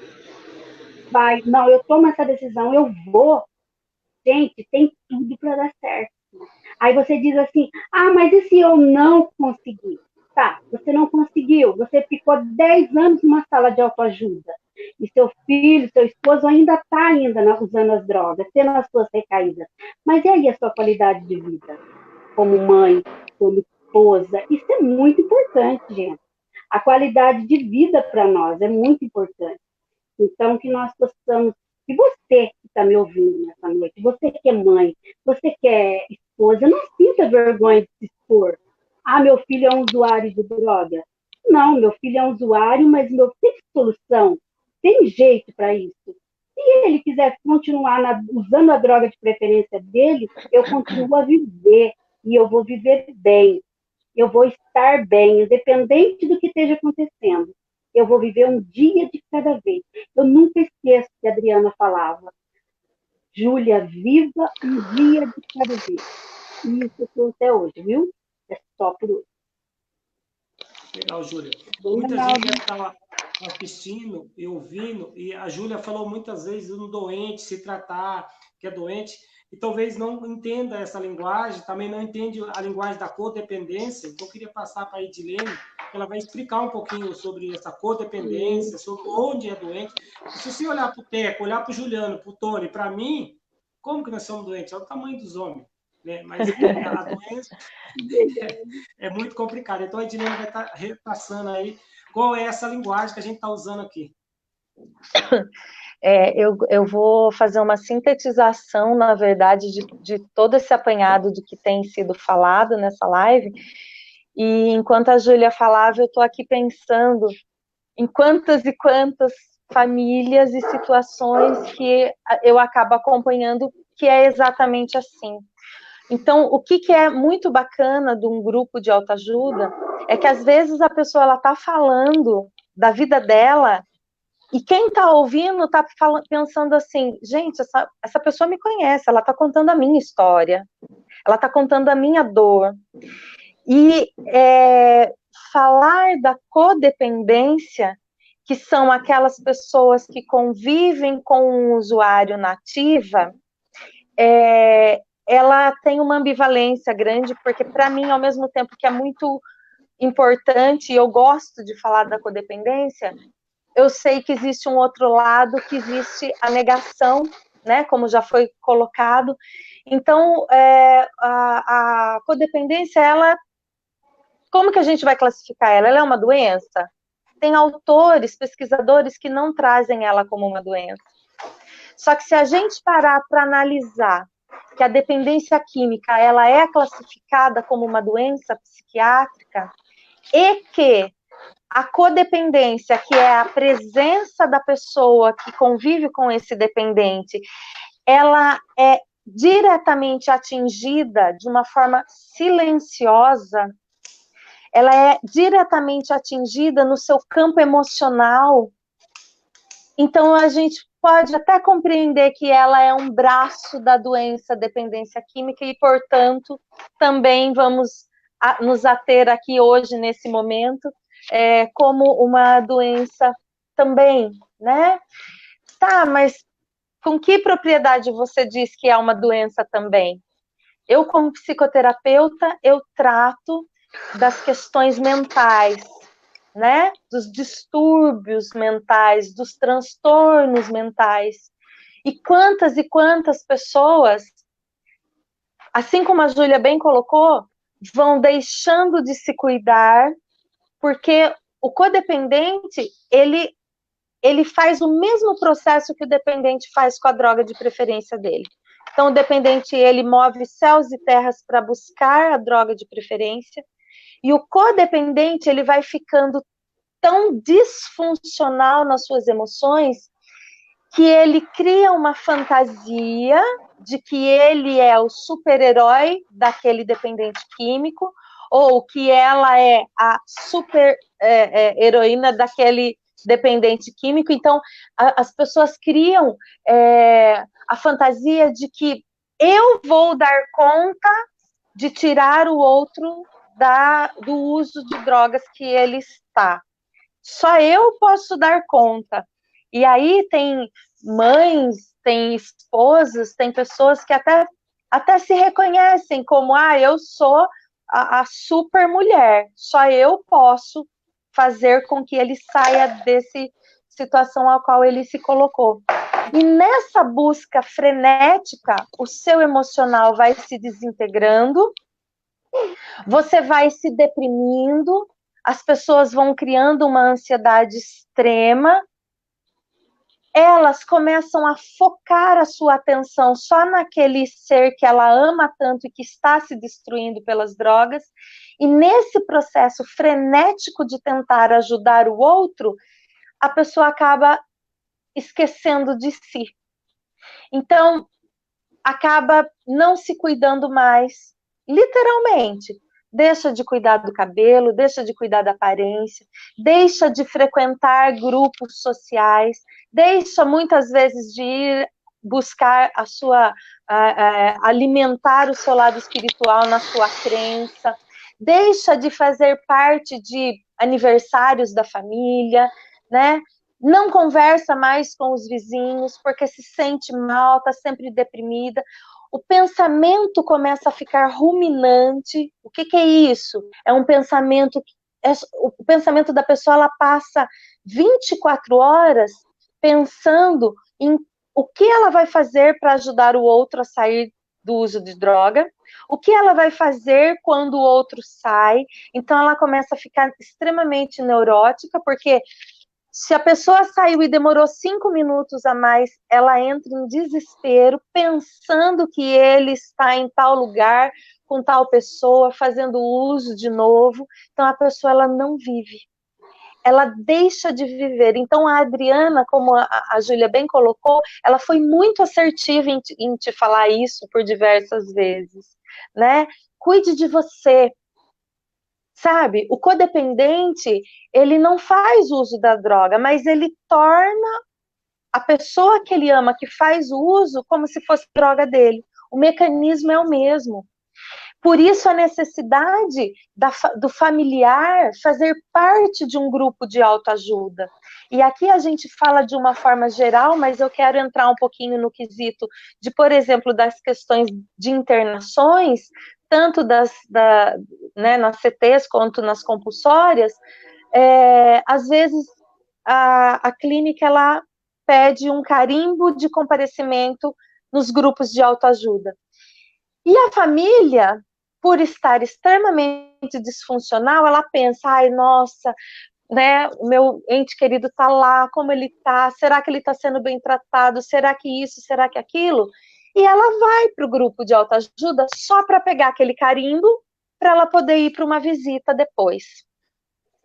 vai, não, eu tomo essa decisão, eu vou, gente, tem tudo para dar certo. Aí você diz assim, mas e se eu não conseguir? Tá, você não conseguiu, você ficou 10 anos numa sala de autoajuda, e seu filho, seu esposo ainda está usando as drogas, tendo as suas recaídas. Mas e aí a sua qualidade de vida? Como mãe, como esposa, isso é muito importante, gente. A qualidade de vida para nós é muito importante. Então, que nós possamos, se você que está me ouvindo nessa noite, você que é mãe, você que é esposa, não sinta vergonha de se expor. Meu filho é um usuário de droga. Não, meu filho é um usuário, mas tem solução, tem jeito para isso. Se ele quiser continuar usando a droga de preferência dele, eu continuo a viver, e eu vou viver bem. Eu vou estar bem, independente do que esteja acontecendo. Eu vou viver um dia de cada vez. Eu nunca esqueço que a Adriana falava. Júlia, viva um dia de cada vez. E isso eu sou até hoje, viu? É só por hoje. Legal, Júlia. Muita gente estava assistindo e ouvindo, e a Júlia falou muitas vezes do doente, se tratar, que é doente, e talvez não entenda essa linguagem, também não entende a linguagem da codependência, então eu queria passar para a Edilene, ela vai explicar um pouquinho sobre essa codependência, sobre onde é doente. Se você olhar para o Teco, olhar para o Juliano, para o Tony, para mim, como que nós somos doentes? É o tamanho dos homens, né? Mas a doença é muito complicada. Então a Edilene vai estar repassando aí qual é essa linguagem que a gente está usando aqui. Eu vou fazer uma sintetização, na verdade, de todo esse apanhado de que tem sido falado nessa live, e enquanto a Júlia falava, eu estou aqui pensando em quantas e quantas famílias e situações que eu acabo acompanhando, que é exatamente assim. Então, o que é muito bacana de um grupo de autoajuda é que, às vezes, a pessoa está falando da vida dela, e quem está ouvindo está pensando assim, gente, essa pessoa me conhece, ela está contando a minha história, ela está contando a minha dor. E falar da codependência, que são aquelas pessoas que convivem com um usuário nativa, ela tem uma ambivalência grande, porque para mim, ao mesmo tempo que é muito importante, e eu gosto de falar da codependência, eu sei que existe um outro lado, que existe a negação, né, como já foi colocado. Então, a codependência, como que a gente vai classificar ela? Ela é uma doença? Tem autores, pesquisadores que não trazem ela como uma doença. Só que se a gente parar para analisar que a dependência química, ela é classificada como uma doença psiquiátrica, e que a codependência, que é a presença da pessoa que convive com esse dependente, ela é diretamente atingida de uma forma silenciosa, ela é diretamente atingida no seu campo emocional. Então, a gente pode até compreender que ela é um braço da doença dependência química e, portanto, também vamos nos ater aqui hoje, nesse momento, como uma doença também, né? Tá, mas com que propriedade você diz que é uma doença também? Eu, como psicoterapeuta, eu trato das questões mentais, né? Dos distúrbios mentais, dos transtornos mentais. E quantas pessoas, assim como a Júlia bem colocou, vão deixando de se cuidar, porque o codependente, ele ele faz o mesmo processo que o dependente faz com a droga de preferência dele. Então, o dependente, ele move céus e terras para buscar a droga de preferência, e o codependente, ele vai ficando tão disfuncional nas suas emoções que ele cria uma fantasia de que ele é o super-herói daquele dependente químico, ou que ela é a super-heroína daquele dependente químico. Então, as pessoas criam a fantasia de que eu vou dar conta de tirar o outro do uso de drogas que ele está. Só eu posso dar conta. E aí tem mães, tem esposas, tem pessoas que até se reconhecem como, eu sou a super mulher, só eu posso fazer com que ele saia dessa situação a qual ele se colocou. E nessa busca frenética, o seu emocional vai se desintegrando, você vai se deprimindo, as pessoas vão criando uma ansiedade extrema, elas começam a focar a sua atenção só naquele ser que ela ama tanto e que está se destruindo pelas drogas, e nesse processo frenético de tentar ajudar o outro, a pessoa acaba esquecendo de si. Então, acaba não se cuidando mais, literalmente. Deixa de cuidar do cabelo, deixa de cuidar da aparência, deixa de frequentar grupos sociais, deixa muitas vezes de ir buscar alimentar o seu lado espiritual na sua crença, deixa de fazer parte de aniversários da família, né? Não conversa mais com os vizinhos porque se sente mal, está sempre deprimida. O pensamento começa a ficar ruminante. O que é isso? É um pensamento... O pensamento da pessoa, ela passa 24 horas pensando em o que ela vai fazer para ajudar o outro a sair do uso de droga, o que ela vai fazer quando o outro sai. Então, ela começa a ficar extremamente neurótica, porque se a pessoa saiu e demorou 5 minutos a mais, ela entra em desespero, pensando que ele está em tal lugar, com tal pessoa, fazendo uso de novo. Então, a pessoa, ela não vive. Ela deixa de viver. Então, a Adriana, como a Júlia bem colocou, ela foi muito assertiva em te falar isso por diversas vezes, né? Cuide de você. Sabe, o codependente, ele não faz uso da droga, mas ele torna a pessoa que ele ama, que faz uso, como se fosse droga dele. O mecanismo é o mesmo. Por isso a necessidade do familiar fazer parte de um grupo de autoajuda. E aqui a gente fala de uma forma geral, mas eu quero entrar um pouquinho no quesito de, por exemplo, das questões de internações, tanto nas CTs quanto nas compulsórias. Às vezes a clínica ela pede um carimbo de comparecimento nos grupos de autoajuda. E a família, por estar extremamente disfuncional, ela pensa, nossa, né, o meu ente querido está lá, como ele está, será que ele está sendo bem tratado, será que isso, será que aquilo? E ela vai para o grupo de autoajuda só para pegar aquele carimbo, para ela poder ir para uma visita depois.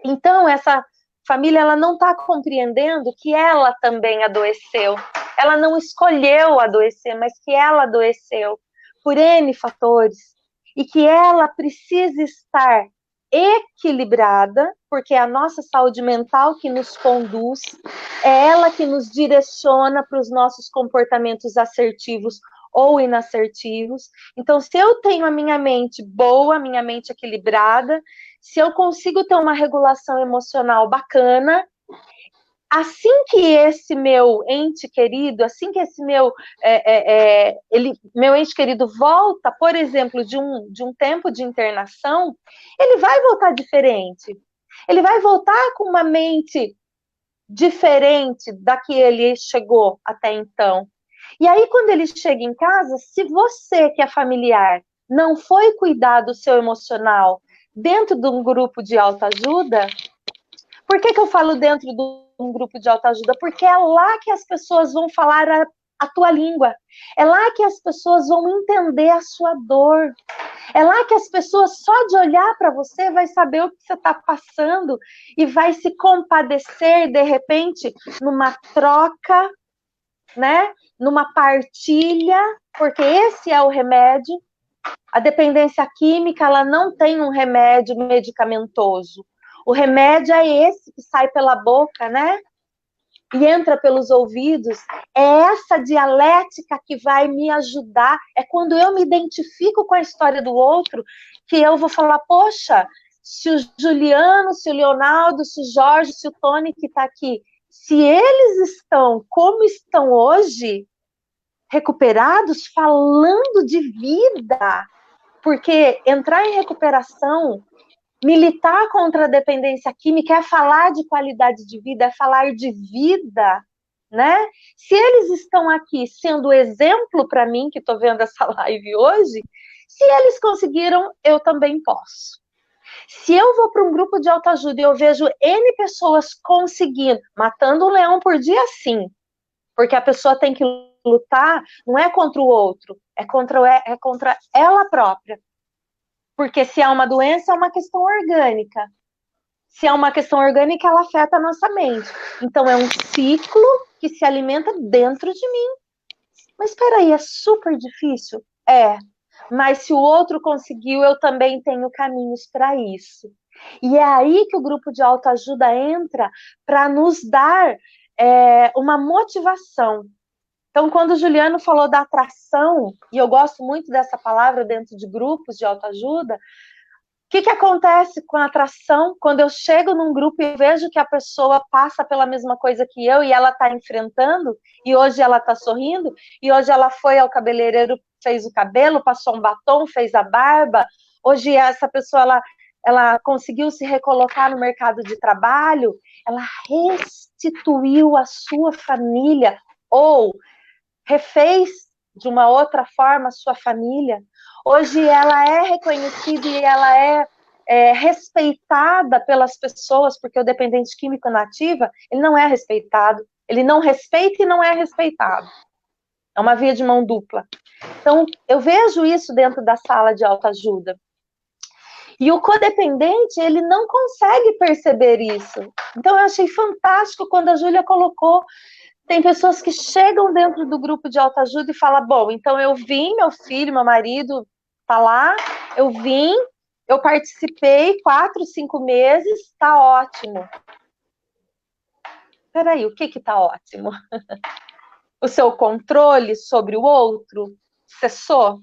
Então, essa família, ela não está compreendendo que ela também adoeceu. Ela não escolheu adoecer, mas que ela adoeceu por N fatores, e que ela precisa estar equilibrada, porque é a nossa saúde mental que nos conduz, é ela que nos direciona para os nossos comportamentos assertivos ou inassertivos. Então, se eu tenho a minha mente boa, a minha mente equilibrada, se eu consigo ter uma regulação emocional bacana, assim que esse meu ente querido, assim que esse meu ente querido volta, por exemplo, de um tempo de internação, ele vai voltar diferente. Ele vai voltar com uma mente diferente da que ele chegou até então. E aí, quando ele chega em casa, se você, que é familiar, não foi cuidar do seu emocional dentro de um grupo de autoajuda, por que eu falo dentro do um grupo de autoajuda, porque é lá que as pessoas vão falar a tua língua, é lá que as pessoas vão entender a sua dor, é lá que as pessoas, só de olhar para você, vai saber o que você está passando e vai se compadecer, de repente, numa troca, né? Numa partilha, porque esse é o remédio. A dependência química, ela não tem um remédio medicamentoso. O remédio é esse que sai pela boca, né? E entra pelos ouvidos. É essa dialética que vai me ajudar. É quando eu me identifico com a história do outro que eu vou falar, poxa, se o Juliano, se o Leonardo, se o Jorge, se o Tony que está aqui, se eles estão como estão hoje, recuperados, falando de vida, porque entrar em recuperação, militar contra a dependência química é falar de qualidade de vida, é falar de vida, né? Se eles estão aqui sendo exemplo para mim, que estou vendo essa live hoje, se eles conseguiram, eu também posso. Se eu vou para um grupo de autoajuda e eu vejo N pessoas conseguindo, matando um leão por dia, sim, porque a pessoa tem que lutar, não é contra o outro, é contra ela própria. Porque se há uma doença, é uma questão orgânica. Se é uma questão orgânica, ela afeta a nossa mente. Então, é um ciclo que se alimenta dentro de mim. Mas espera aí, é super difícil? É. Mas se o outro conseguiu, eu também tenho caminhos para isso. E é aí que o grupo de autoajuda entra para nos dar uma motivação. Então, quando o Juliano falou da atração, e eu gosto muito dessa palavra dentro de grupos de autoajuda, o que acontece com a atração? Quando eu chego num grupo e vejo que a pessoa passa pela mesma coisa que eu e ela está enfrentando, e hoje ela está sorrindo, e hoje ela foi ao cabeleireiro, fez o cabelo, passou um batom, fez a barba, hoje essa pessoa ela conseguiu se recolocar no mercado de trabalho, ela restituiu a sua família, ou refez de uma outra forma a sua família. Hoje ela é reconhecida e ela é respeitada pelas pessoas, porque o dependente químico nativa, ele não é respeitado. Ele não respeita e não é respeitado. É uma via de mão dupla. Então, eu vejo isso dentro da sala de autoajuda. E o codependente, ele não consegue perceber isso. Então, eu achei fantástico quando a Júlia colocou. Tem pessoas que chegam dentro do grupo de autoajuda e falam, bom, então eu vim, meu filho, meu marido tá lá, eu vim, eu participei 4, 5 meses, tá ótimo. Peraí, o que tá ótimo? O seu controle sobre o outro cessou?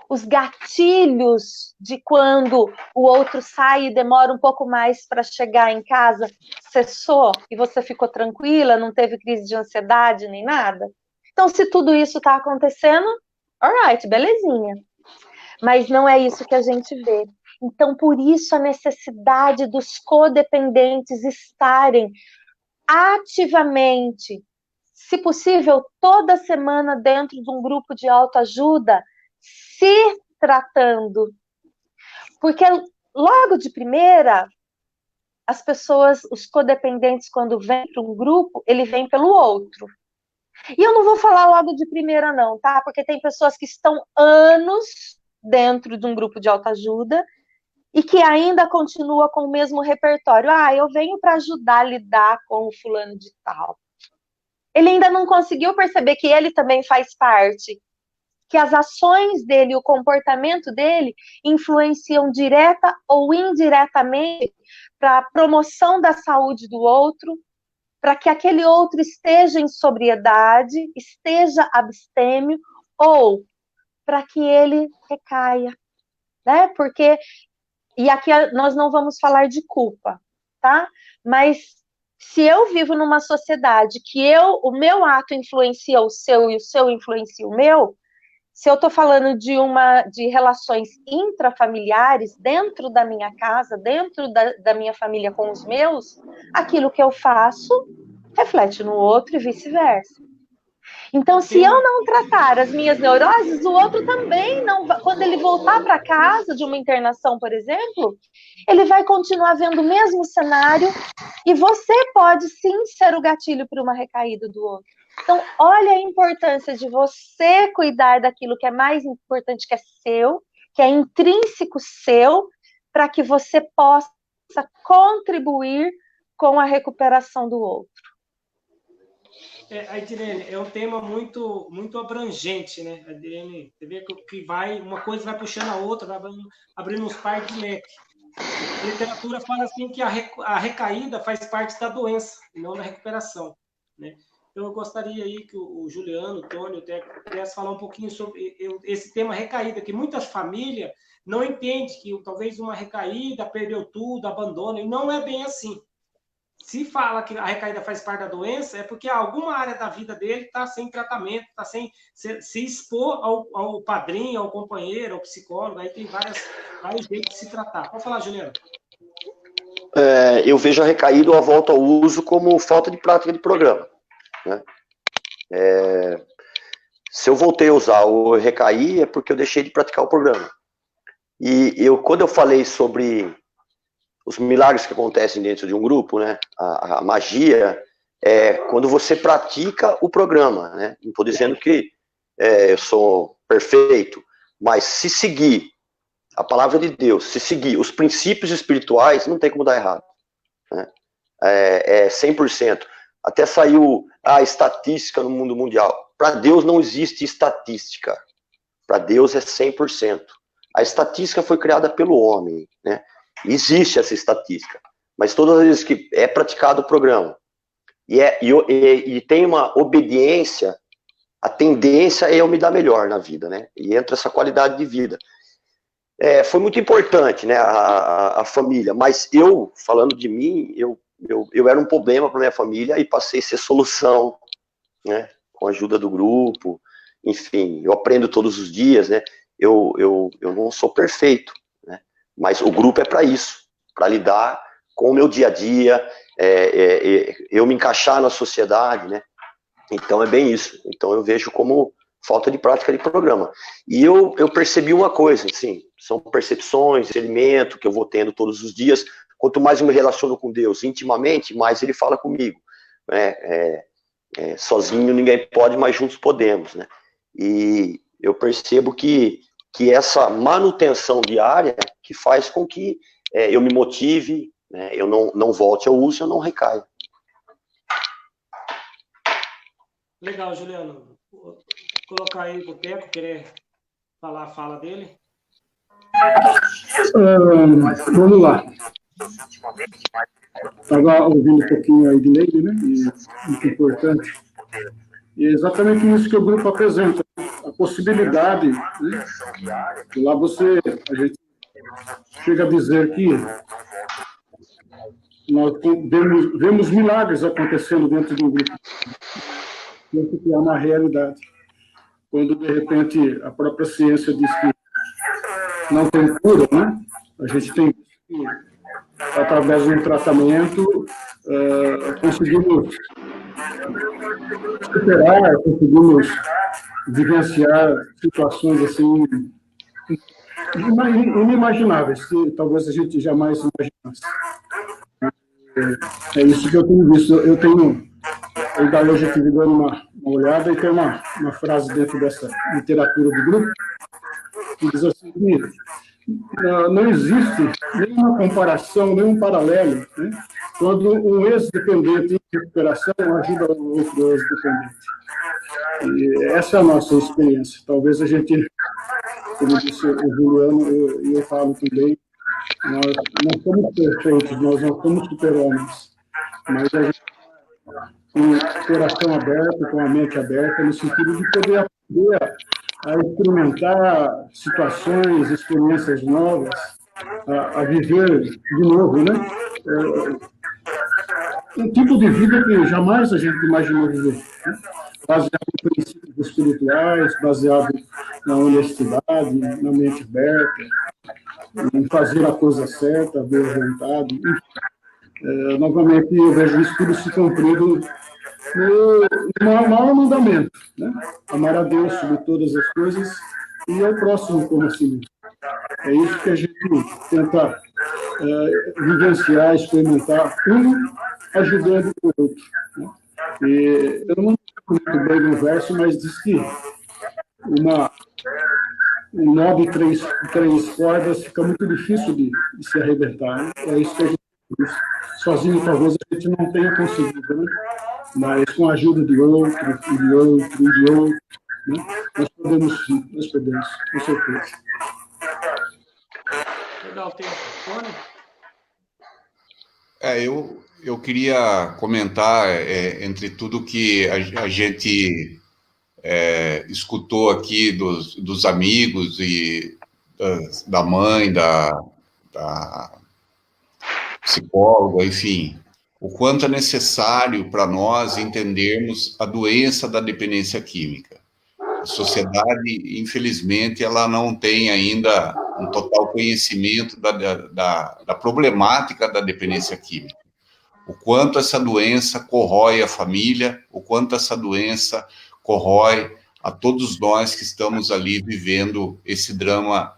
Os gatilhos de quando o outro sai e demora um pouco mais para chegar em casa cessou e você ficou tranquila, não teve crise de ansiedade nem nada? Então, se tudo isso está acontecendo, alright, belezinha. Mas não é isso que a gente vê. Então, por isso a necessidade dos codependentes estarem ativamente, se possível, toda semana dentro de um grupo de autoajuda, se tratando. Porque logo de primeira, as pessoas, os codependentes, quando vêm para um grupo, ele vem pelo outro. E eu não vou falar logo de primeira não, tá? Porque tem pessoas que estão anos dentro de um grupo de autoajuda e que ainda continua com o mesmo repertório. Ah, eu venho para ajudar a lidar com o fulano de tal. Ele ainda não conseguiu perceber que ele também faz parte, que as ações dele, o comportamento dele, influenciam direta ou indiretamente para a promoção da saúde do outro, para que aquele outro esteja em sobriedade, esteja abstêmio, ou para que ele recaia, né? Porque, e aqui nós não vamos falar de culpa, tá? Mas se eu vivo numa sociedade que o meu ato influencia o seu e o seu influencia o meu, se eu estou falando de relações intrafamiliares dentro da minha casa, dentro da minha família com os meus, aquilo que eu faço reflete no outro e vice-versa. Então, se eu não tratar as minhas neuroses, o outro também não vai, quando ele voltar para casa de uma internação, por exemplo, ele vai continuar vendo o mesmo cenário e você pode sim ser o gatilho para uma recaída do outro. Então, olha a importância de você cuidar daquilo que é mais importante, que é seu, que é intrínseco seu, para que você possa contribuir com a recuperação do outro. Edilene, é um tema muito, muito abrangente, né? Edilene, você vê que uma coisa vai puxando a outra, vai abrindo uns pares de leque. A literatura fala assim que a recaída faz parte da doença, e não da recuperação, né? Então, eu gostaria aí que o Juliano, o Tony, o Teco, pudesse falar um pouquinho sobre esse tema recaída, que muitas famílias não entendem que talvez uma recaída perdeu tudo, abandona, e não é bem assim. Se fala que a recaída faz parte da doença, é porque alguma área da vida dele está sem tratamento, está sem se expor ao padrinho, ao companheiro, ao psicólogo, aí tem vários jeitos de se tratar. Pode falar, Juliano. Eu vejo a recaída ou a volta ao uso como falta de prática de programa, né? Se eu voltei a usar ou recair, é porque eu deixei de praticar o programa. E quando eu falei sobre os milagres que acontecem dentro de um grupo, né? A magia é quando você pratica o programa, né? Não estou dizendo que eu sou perfeito, mas se seguir a palavra de Deus, se seguir os princípios espirituais, não tem como dar errado, né? 100%. Até saiu a estatística no mundo mundial. Para Deus não existe estatística. Para Deus é 100%. A estatística foi criada pelo homem, né? Existe essa estatística, mas todas as vezes que é praticado o programa e tem uma obediência, a tendência é eu me dar melhor na vida, né? E entra essa qualidade de vida. Foi muito importante, né, a família, mas eu, falando de mim, eu era um problema para minha família e passei a ser solução, né? Com a ajuda do grupo, enfim, eu aprendo todos os dias, né? Eu não sou perfeito, né? Mas o grupo é para isso, para lidar com o meu dia a dia, eu me encaixar na sociedade, né? Então é bem isso. Então eu vejo como falta de prática de programa. E eu percebi uma coisa, assim, são percepções, experimento que eu vou tendo todos os dias. Quanto mais eu me relaciono com Deus intimamente, mais Ele fala comigo, né? Sozinho ninguém pode, mas juntos podemos, né? E eu percebo que essa manutenção diária que faz com que eu me motive, né? Eu não volte ao uso, eu não recaio. Legal, Juliano. Vou colocar aí o Teco, querer falar a fala dele. Vamos lá. Estava ouvindo um pouquinho a Edneide, né? E muito importante. E é exatamente isso que o grupo apresenta, a possibilidade, né? E lá a gente chega a dizer que nós vemos milagres acontecendo dentro de um grupo. Isso que é uma realidade. Quando, de repente, a própria ciência diz que não tem cura, né? A gente tem que, através de um tratamento, conseguimos superar, conseguimos vivenciar situações assim inimagináveis, que talvez a gente jamais imaginasse. É isso que eu tenho visto. Ainda hoje eu estive dando uma olhada e tem uma frase dentro dessa literatura do grupo que diz assim: não existe nenhuma comparação, nenhum paralelo, né, quando um ex-dependente em recuperação ajuda o outro ex-dependente. E essa é a nossa experiência. Talvez a gente, como disse o Juliano, e eu falo também, nós não somos perfeitos, nós não somos super-homens, mas a gente com o coração aberto, com a mente aberta, no sentido de poder aprender a experimentar situações, experiências novas, a viver de novo, né? Um tipo de vida que jamais a gente imaginou viver, né? Baseado em princípios espirituais, baseado na honestidade, na mente aberta, em fazer a coisa certa, a boa vontade. Novamente, eu vejo isso tudo se cumprindo no maior mandamento, né? Amar a Deus sobre todas as coisas e ao próximo como a si mesmo. É isso que a gente tenta vivenciar, experimentar, um ajudando o outro. Né? E eu não lembro muito bem no verso, mas diz que um nó de três cordas fica muito difícil de se arrebentar. Né? É isso que a gente diz. Sozinho, talvez, a gente não tenha conseguido, né? Mas com a ajuda de outro, e de outro, e de outro, né? Nós podemos, com certeza. Legal, tem Tony? Eu queria comentar, entre tudo que a gente escutou aqui dos amigos e da mãe, da psicóloga, enfim, o quanto é necessário para nós entendermos a doença da dependência química. A sociedade, infelizmente, ela não tem ainda um total conhecimento da problemática da dependência química. O quanto essa doença corrói a família, o quanto essa doença corrói a todos nós que estamos ali vivendo esse drama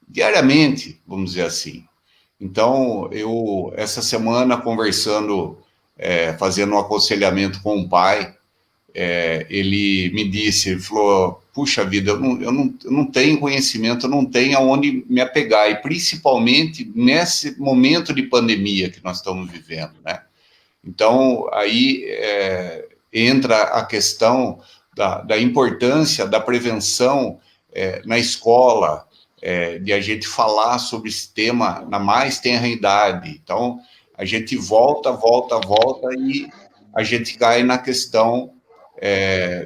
diariamente, vamos dizer assim. Então, eu, essa semana, conversando, fazendo um aconselhamento com um pai, ele me disse, ele falou, puxa vida, eu não tenho conhecimento, eu não tenho aonde me apegar, e principalmente nesse momento de pandemia que nós estamos vivendo, né? Então, aí entra a questão da importância da prevenção na escola, de a gente falar sobre esse tema na mais tenra idade. Então, a gente volta, e a gente cai na questão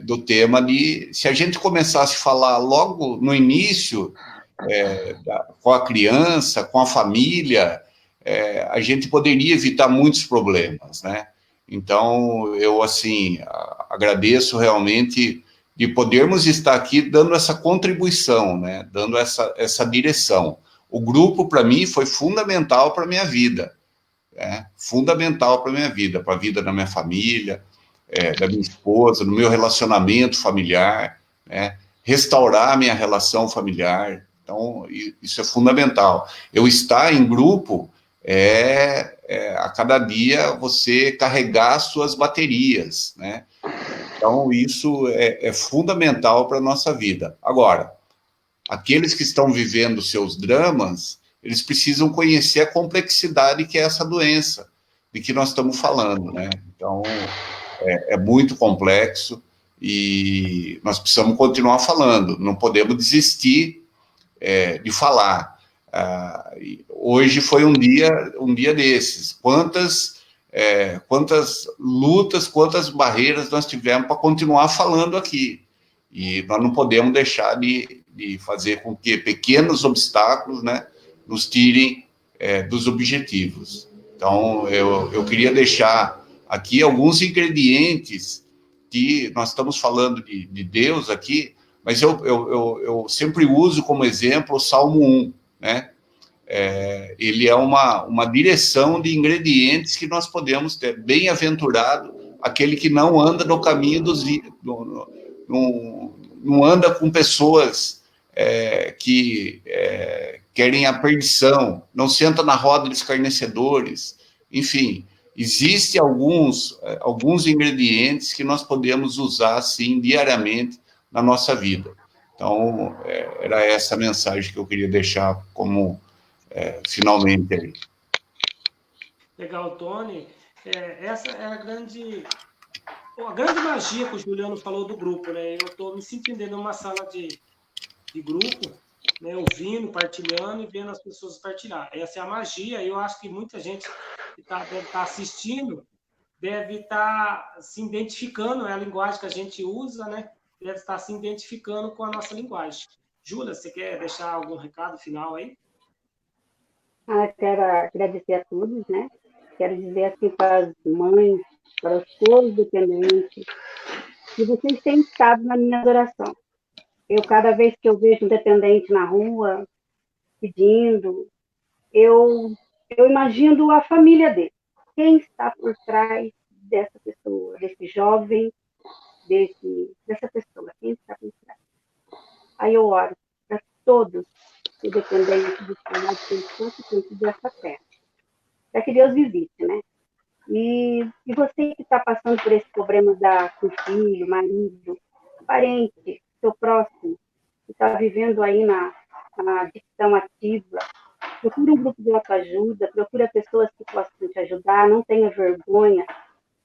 do tema de, se a gente começasse a falar logo no início, com a criança, com a família, a gente poderia evitar muitos problemas, né? Então, eu, assim, agradeço realmente de podermos estar aqui dando essa contribuição, né? Dando essa direção. O grupo, para mim, foi fundamental para a minha vida, fundamental para a minha vida, para a vida da minha família, da minha esposa, no meu relacionamento familiar, né? Restaurar a minha relação familiar. Então, isso é fundamental. Eu estar em grupo a cada dia você carregar suas baterias, né? Então, isso é fundamental para a nossa vida. Agora, aqueles que estão vivendo seus dramas, eles precisam conhecer a complexidade que é essa doença, de que nós estamos falando, né? Então, é muito complexo e nós precisamos continuar falando, não podemos desistir de falar. Hoje foi um dia desses. Quantas lutas, quantas barreiras nós tivemos para continuar falando aqui. E nós não podemos deixar de fazer com que pequenos obstáculos, né, nos tirem dos objetivos. Então, eu queria deixar aqui alguns ingredientes que nós estamos falando de Deus aqui, mas eu sempre uso como exemplo o Salmo 1, né? Ele é uma direção de ingredientes que nós podemos ter. Bem-aventurado aquele que não anda no caminho dos não anda com pessoas que querem a perdição, não senta na roda de escarnecedores. Enfim, existem alguns ingredientes que nós podemos usar, sim, diariamente na nossa vida. Então, era essa a mensagem que eu queria deixar como finalmente aí. Legal, Tony. Essa é a grande magia que o Juliano falou do grupo, né? Eu estou me sentindo numa sala de grupo, né? Ouvindo, partilhando e vendo as pessoas partilhar. Essa é a magia. Eu acho que muita gente que deve estar assistindo deve estar se identificando, é a linguagem que a gente usa, né? Deve estar se identificando com a nossa linguagem. Júlia, você quer deixar algum recado final aí? Quero agradecer a todos, né? Quero dizer assim para as mães, para os todos dependentes, que vocês têm estado na minha adoração. Cada vez que eu vejo um dependente na rua, pedindo, eu imagino a família dele. Quem está por trás dessa pessoa, desse jovem, dessa pessoa, quem está por trás. Aí eu oro para todos os dependentes do Senhor, de dessa terra, para que Deus visite, né? E você que está passando por esse problema com filho, marido, parente, seu próximo, que está vivendo aí na adicção ativa, procure um grupo de autoajuda, procure pessoas que possam te ajudar, não tenha vergonha,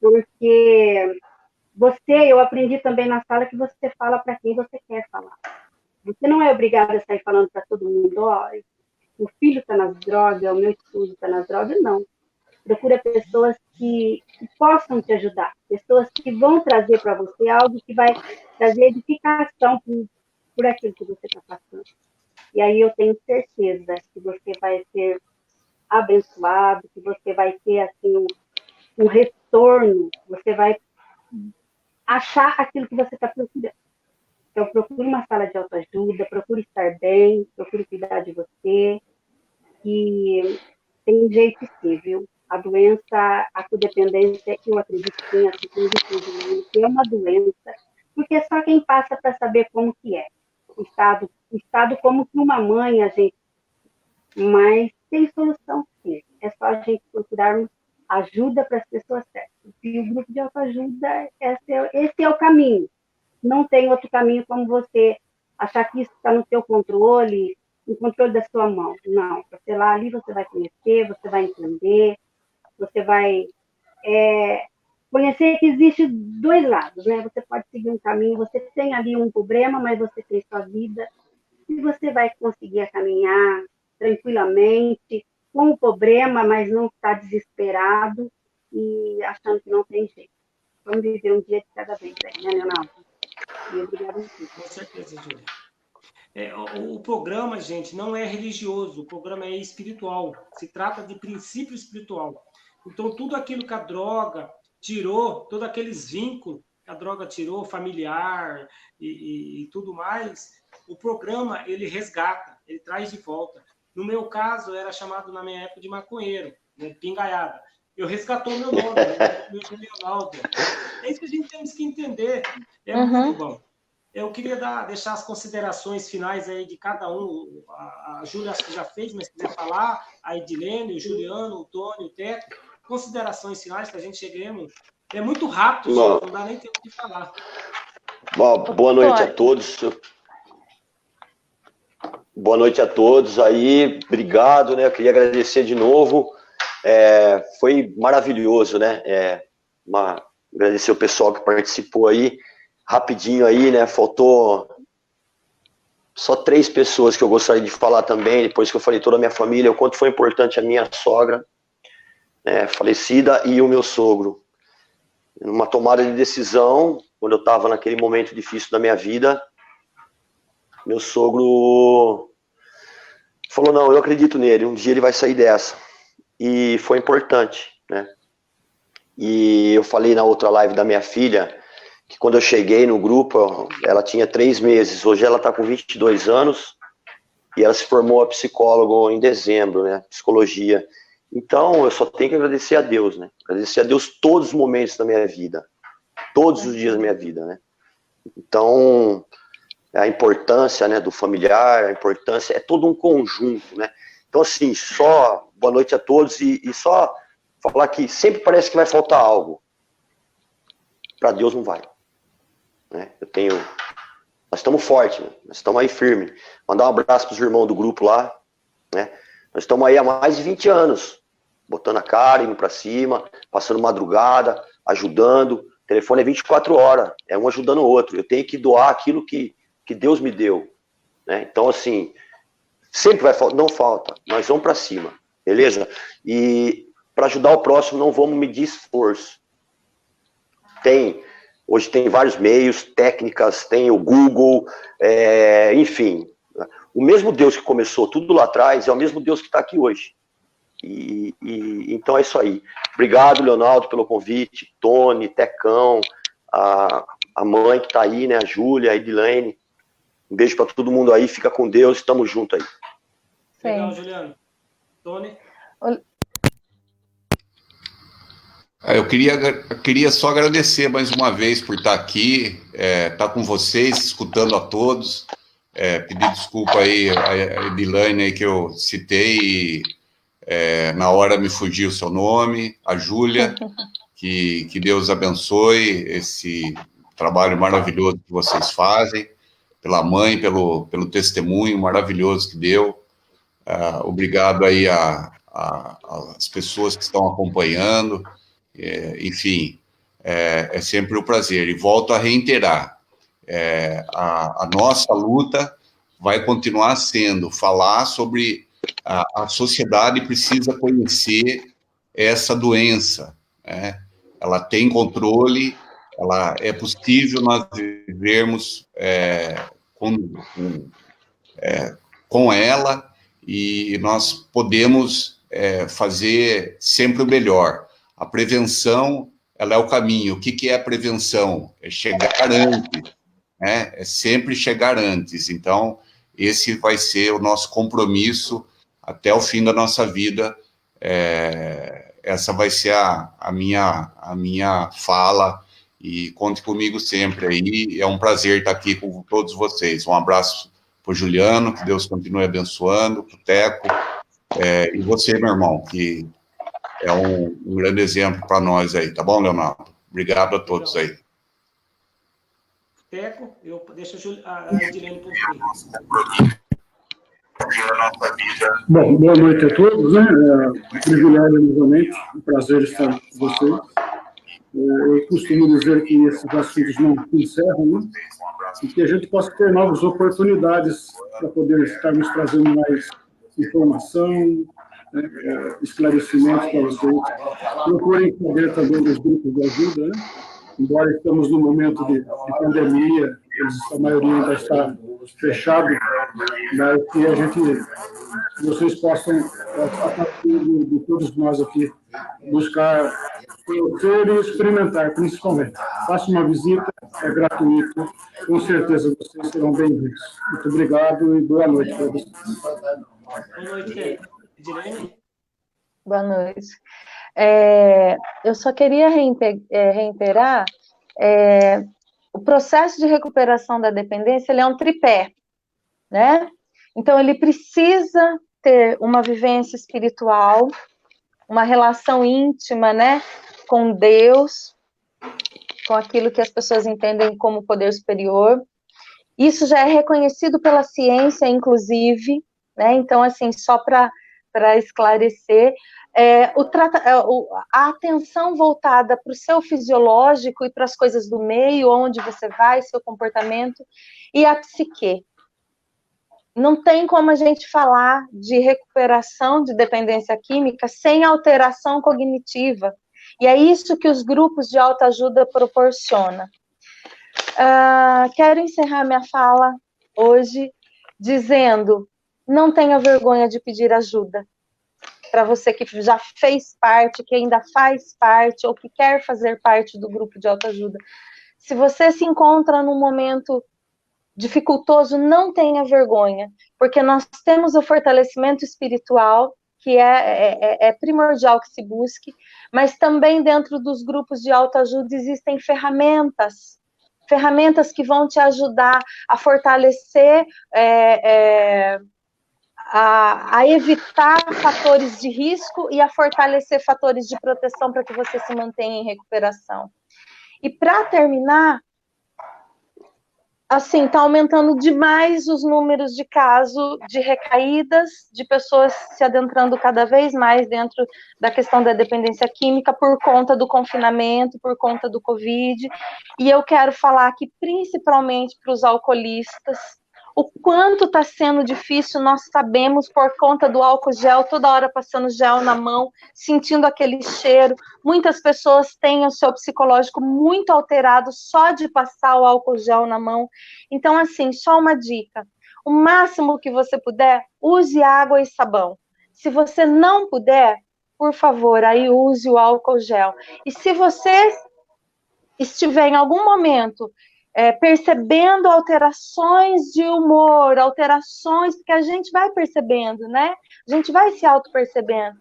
porque eu aprendi também na sala que você fala para quem você quer falar. Você não é obrigado a sair falando para todo mundo, o filho está nas drogas, o meu esposo está nas drogas, não. Procura pessoas que possam te ajudar, pessoas que vão trazer para você algo que vai trazer edificação por aquilo que você está passando. E aí eu tenho certeza que você vai ser abençoado, que você vai ter assim, um retorno, você vai achar aquilo que você está procurando. Então, procure uma sala de autoajuda, procure estar bem, procure cuidar de você, que tem jeito sim, viu? A doença, a codependência, eu acredito sim, é uma doença, porque é só quem passa para saber como que é. O estado como que uma mãe, a gente, mas tem solução sim. É só a gente procurarmos ajuda para as pessoas certas. E o grupo de autoajuda, esse é o caminho. Não tem outro caminho como você achar que isso está no seu controle, no controle da sua mão. Não, você lá ali você vai conhecer, você vai entender, você vai conhecer que existe dois lados, né? Você pode seguir um caminho, você tem ali um problema, mas você tem sua vida, e você vai conseguir caminhar tranquilamente, com o problema, mas não está desesperado e achando que não tem jeito. Vamos viver um dia de cada vez, né, Leonardo? E obrigada. Com certeza, Júlia. O programa, gente, não é religioso, o programa é espiritual. Se trata de princípio espiritual. Então, tudo aquilo que a droga tirou, todos aqueles vínculos que a droga tirou, familiar e tudo mais, o programa, ele resgata, ele traz de volta. No meu caso, era chamado na minha época de maconheiro, né, pingaiada. Eu resgatou meu nome, meu Leonardo. É isso que a gente tem que entender. É muito bom. Eu queria deixar as considerações finais aí de cada um. A Júlia acho que já fez, mas se quiser falar, a Edilene, o Juliano, o Tony, o Teco. Considerações finais, que a gente cheguemos. É muito rápido, gente, não dá nem tempo de falar. Boa noite a todos. Boa noite a todos aí. Obrigado, né? Eu queria agradecer de novo. Foi maravilhoso, né? Agradecer o pessoal que participou aí. Rapidinho aí, né? Faltou só 3 pessoas que eu gostaria de falar também, depois que eu falei toda a minha família, o quanto foi importante a minha sogra, né, falecida, e o meu sogro. Numa tomada de decisão, quando eu estava naquele momento difícil da minha vida, meu sogro falou, não, eu acredito nele, um dia ele vai sair dessa. E foi importante, né? E eu falei na outra live da minha filha, que quando eu cheguei no grupo, ela tinha 3 meses, hoje ela está com 22 anos, e ela se formou a psicóloga em dezembro, né, psicologia. Então, eu só tenho que agradecer a Deus, né, agradecer a Deus todos os momentos da minha vida, todos os dias da minha vida, né. Então, a importância, né, do familiar, a importância, é todo um conjunto, né. Então, assim, só boa noite a todos, e só falar que sempre parece que vai faltar algo. Para Deus não vai. Né? Nós estamos fortes, né? Nós estamos aí firmes. Mandar um abraço para os irmãos do grupo lá, né? Nós estamos aí há mais de 20 anos, botando a cara, indo para cima, passando madrugada, ajudando. O telefone é 24 horas, é um ajudando o outro. Eu tenho que doar aquilo que Deus me deu, né? Então, assim, sempre vai faltar, não falta, nós vamos para cima, beleza? E para ajudar o próximo, não vamos medir esforço. Hoje tem vários meios, técnicas, tem o Google, enfim. O mesmo Deus que começou tudo lá atrás é o mesmo Deus que está aqui hoje. Então é isso aí. Obrigado, Leonardo, pelo convite, Tony, Tecão, a mãe que está aí, né, a Júlia, a Edilene. Um beijo para todo mundo aí, fica com Deus, estamos juntos aí. Legal, Juliano. Tony? Eu queria só agradecer mais uma vez por estar aqui, estar com vocês, escutando a todos. Pedir desculpa aí a Edilane aí que eu citei, na hora me fugiu o seu nome, a Júlia, que Deus abençoe esse trabalho maravilhoso que vocês fazem, pela mãe, pelo testemunho maravilhoso que deu. Obrigado aí às pessoas que estão acompanhando. Enfim, é sempre um prazer. E volto a reiterar, a nossa luta vai continuar sendo falar sobre a sociedade precisa conhecer essa doença, né? Ela tem controle, é possível nós vivermos com ela, e nós podemos fazer sempre o melhor. A prevenção, ela é o caminho. O que é a prevenção? É chegar antes, né? É sempre chegar antes. Então, esse vai ser o nosso compromisso até o fim da nossa vida. Essa vai ser a minha fala, e conte comigo sempre aí. É um prazer estar aqui com todos vocês. Um abraço para o Juliano, que Deus continue abençoando, para o Teco, e você, meu irmão, que é um grande exemplo para nós aí, tá bom, Leonardo? Obrigado a todos aí. Teco, eu deixo a Edilene por fim. Bom, boa noite a todos, né? Um privilégio novamente, um prazer estar com vocês. Eu costumo dizer que esses assuntos não se encerram, né? E que a gente possa ter novas oportunidades para poder estarmos trazendo mais informação, né? Esclarecimentos para vocês. Procurem saber também dos grupos de ajuda, né? Embora estamos num momento de pandemia, a maioria ainda está fechado, mas que vocês possam, a partir de todos nós aqui, buscar conhecer e experimentar, principalmente. Faça uma visita, é gratuito, com certeza vocês serão bem-vindos. Muito obrigado e boa noite para vocês. Boa noite, Edilene. Boa noite. Eu só queria reiterar, o processo de recuperação da dependência, ele é um tripé, né? Então, ele precisa ter uma vivência espiritual, uma relação íntima, né, com Deus, com aquilo que as pessoas entendem como poder superior. Isso já é reconhecido pela ciência, inclusive, né? Então, assim, só para esclarecer, a atenção voltada para o seu fisiológico e para as coisas do meio, onde você vai, seu comportamento, e a psique. Não tem como a gente falar de recuperação de dependência química sem alteração cognitiva. E é isso que os grupos de autoajuda proporcionam. Quero encerrar minha fala hoje dizendo: não tenha vergonha de pedir ajuda. Para você que já fez parte, que ainda faz parte, ou que quer fazer parte do grupo de autoajuda. Se você se encontra num momento dificultoso, não tenha vergonha, porque nós temos o fortalecimento espiritual, que é primordial que se busque, mas também dentro dos grupos de autoajuda existem ferramentas que vão te ajudar a fortalecer, a evitar fatores de risco e a fortalecer fatores de proteção para que você se mantenha em recuperação. E para terminar, assim, está aumentando demais os números de casos de recaídas, de pessoas se adentrando cada vez mais dentro da questão da dependência química por conta do confinamento, por conta do Covid. E eu quero falar aqui principalmente para os alcoolistas, o quanto está sendo difícil, nós sabemos, por conta do álcool gel, toda hora passando gel na mão, sentindo aquele cheiro. Muitas pessoas têm o seu psicológico muito alterado só de passar o álcool gel na mão. Então, assim, só uma dica: o máximo que você puder, use água e sabão. Se você não puder, por favor, aí use o álcool gel. E se você estiver em algum momento percebendo alterações de humor, alterações, porque a gente vai percebendo, né? A gente vai se auto-percebendo.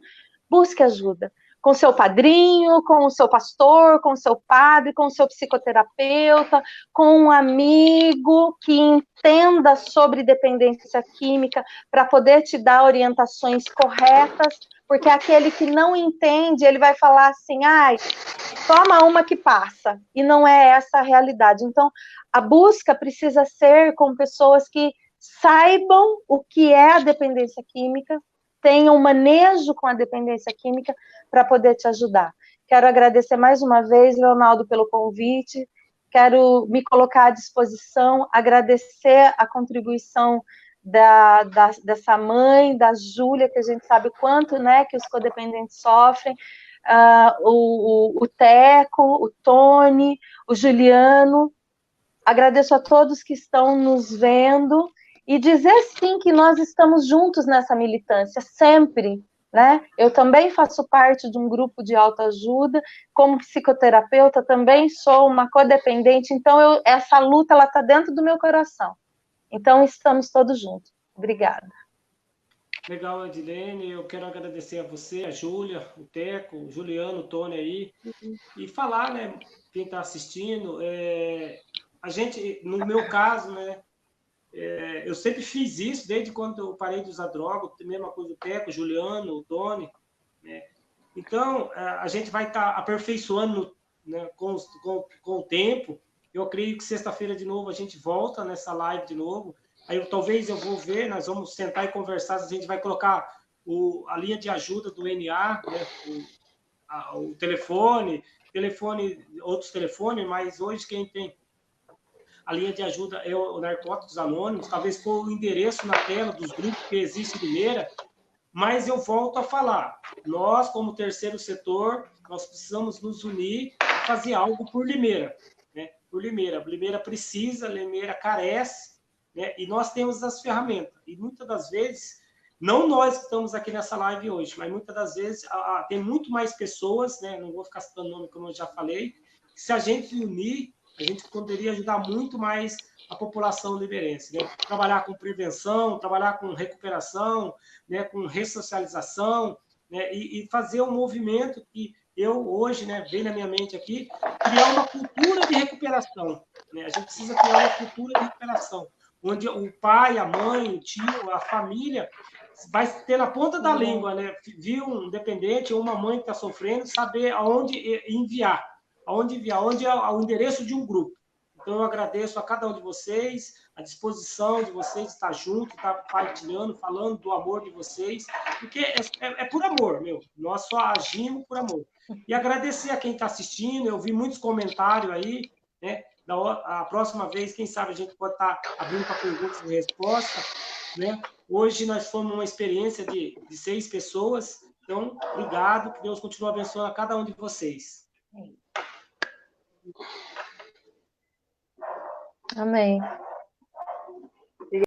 Busque ajuda, com seu padrinho, com o seu pastor, com o seu padre, com o seu psicoterapeuta, com um amigo que entenda sobre dependência química para poder te dar orientações corretas, porque aquele que não entende, ele vai falar assim, ai, toma uma que passa, e não é essa a realidade. Então, a busca precisa ser com pessoas que saibam o que é a dependência química, tenham um manejo com a dependência química para poder te ajudar. Quero agradecer mais uma vez, Leonardo, pelo convite, quero me colocar à disposição, agradecer a contribuição dessa mãe, da Júlia, que a gente sabe o quanto, né, que os codependentes sofrem, o Teco, o Tony, o Juliano. Agradeço a todos que estão nos vendo e dizer, sim, que nós estamos juntos nessa militância, sempre, né? Eu também faço parte de um grupo de autoajuda, como psicoterapeuta, também sou uma codependente, então essa luta, ela está dentro do meu coração. Então, estamos todos juntos. Obrigada. Legal, Edilene, eu quero agradecer a você, a Júlia, o Teco, o Juliano, o Tony aí, e falar, né, quem está assistindo, a gente, no meu caso, né, eu sempre fiz isso, desde quando eu parei de usar droga, a mesma coisa do Teco, o Juliano, o Tony, né, então, a gente vai estar aperfeiçoando, né, com o tempo. Eu acredito que sexta-feira de novo a gente volta nessa live de novo. Aí talvez eu vou ver, nós vamos sentar e conversar, a gente vai colocar a linha de ajuda do NA, né, o telefone, outros telefones, mas hoje quem tem a linha de ajuda é o Narcóticos Anônimos, talvez pôr o endereço na tela dos grupos que existem em Limeira, mas eu volto a falar, nós como terceiro setor, nós precisamos nos unir e fazer algo por Limeira, né? Por Limeira. Limeira precisa, Limeira carece, né? E nós temos as ferramentas. E muitas das vezes, não nós que estamos aqui nessa live hoje, mas muitas das vezes tem muito mais pessoas, né? Não vou ficar citando nome, como eu já falei, que se a gente unir, a gente poderia ajudar muito mais a população limeirense, né? Trabalhar com prevenção, trabalhar com recuperação, né? Com ressocialização, né? E fazer um movimento que eu hoje, né, vem na minha mente aqui, criar uma cultura de recuperação, né? A gente precisa criar uma cultura de recuperação, onde o pai, a mãe, o tio, a família vai ter na ponta da língua, né? Viu um dependente ou uma mãe que está sofrendo, saber aonde enviar, onde é o endereço de um grupo. Então, eu agradeço a cada um de vocês, a disposição de vocês estar junto, estar partilhando, falando do amor de vocês, porque é por amor, meu. Nós só agimos por amor. E agradecer a quem está assistindo, eu vi muitos comentários aí, né? A próxima vez, quem sabe, a gente pode estar abrindo para perguntas e respostas, né? Hoje nós fomos uma experiência de 6 pessoas, então, obrigado, que Deus continue abençoando a cada um de vocês. Amém.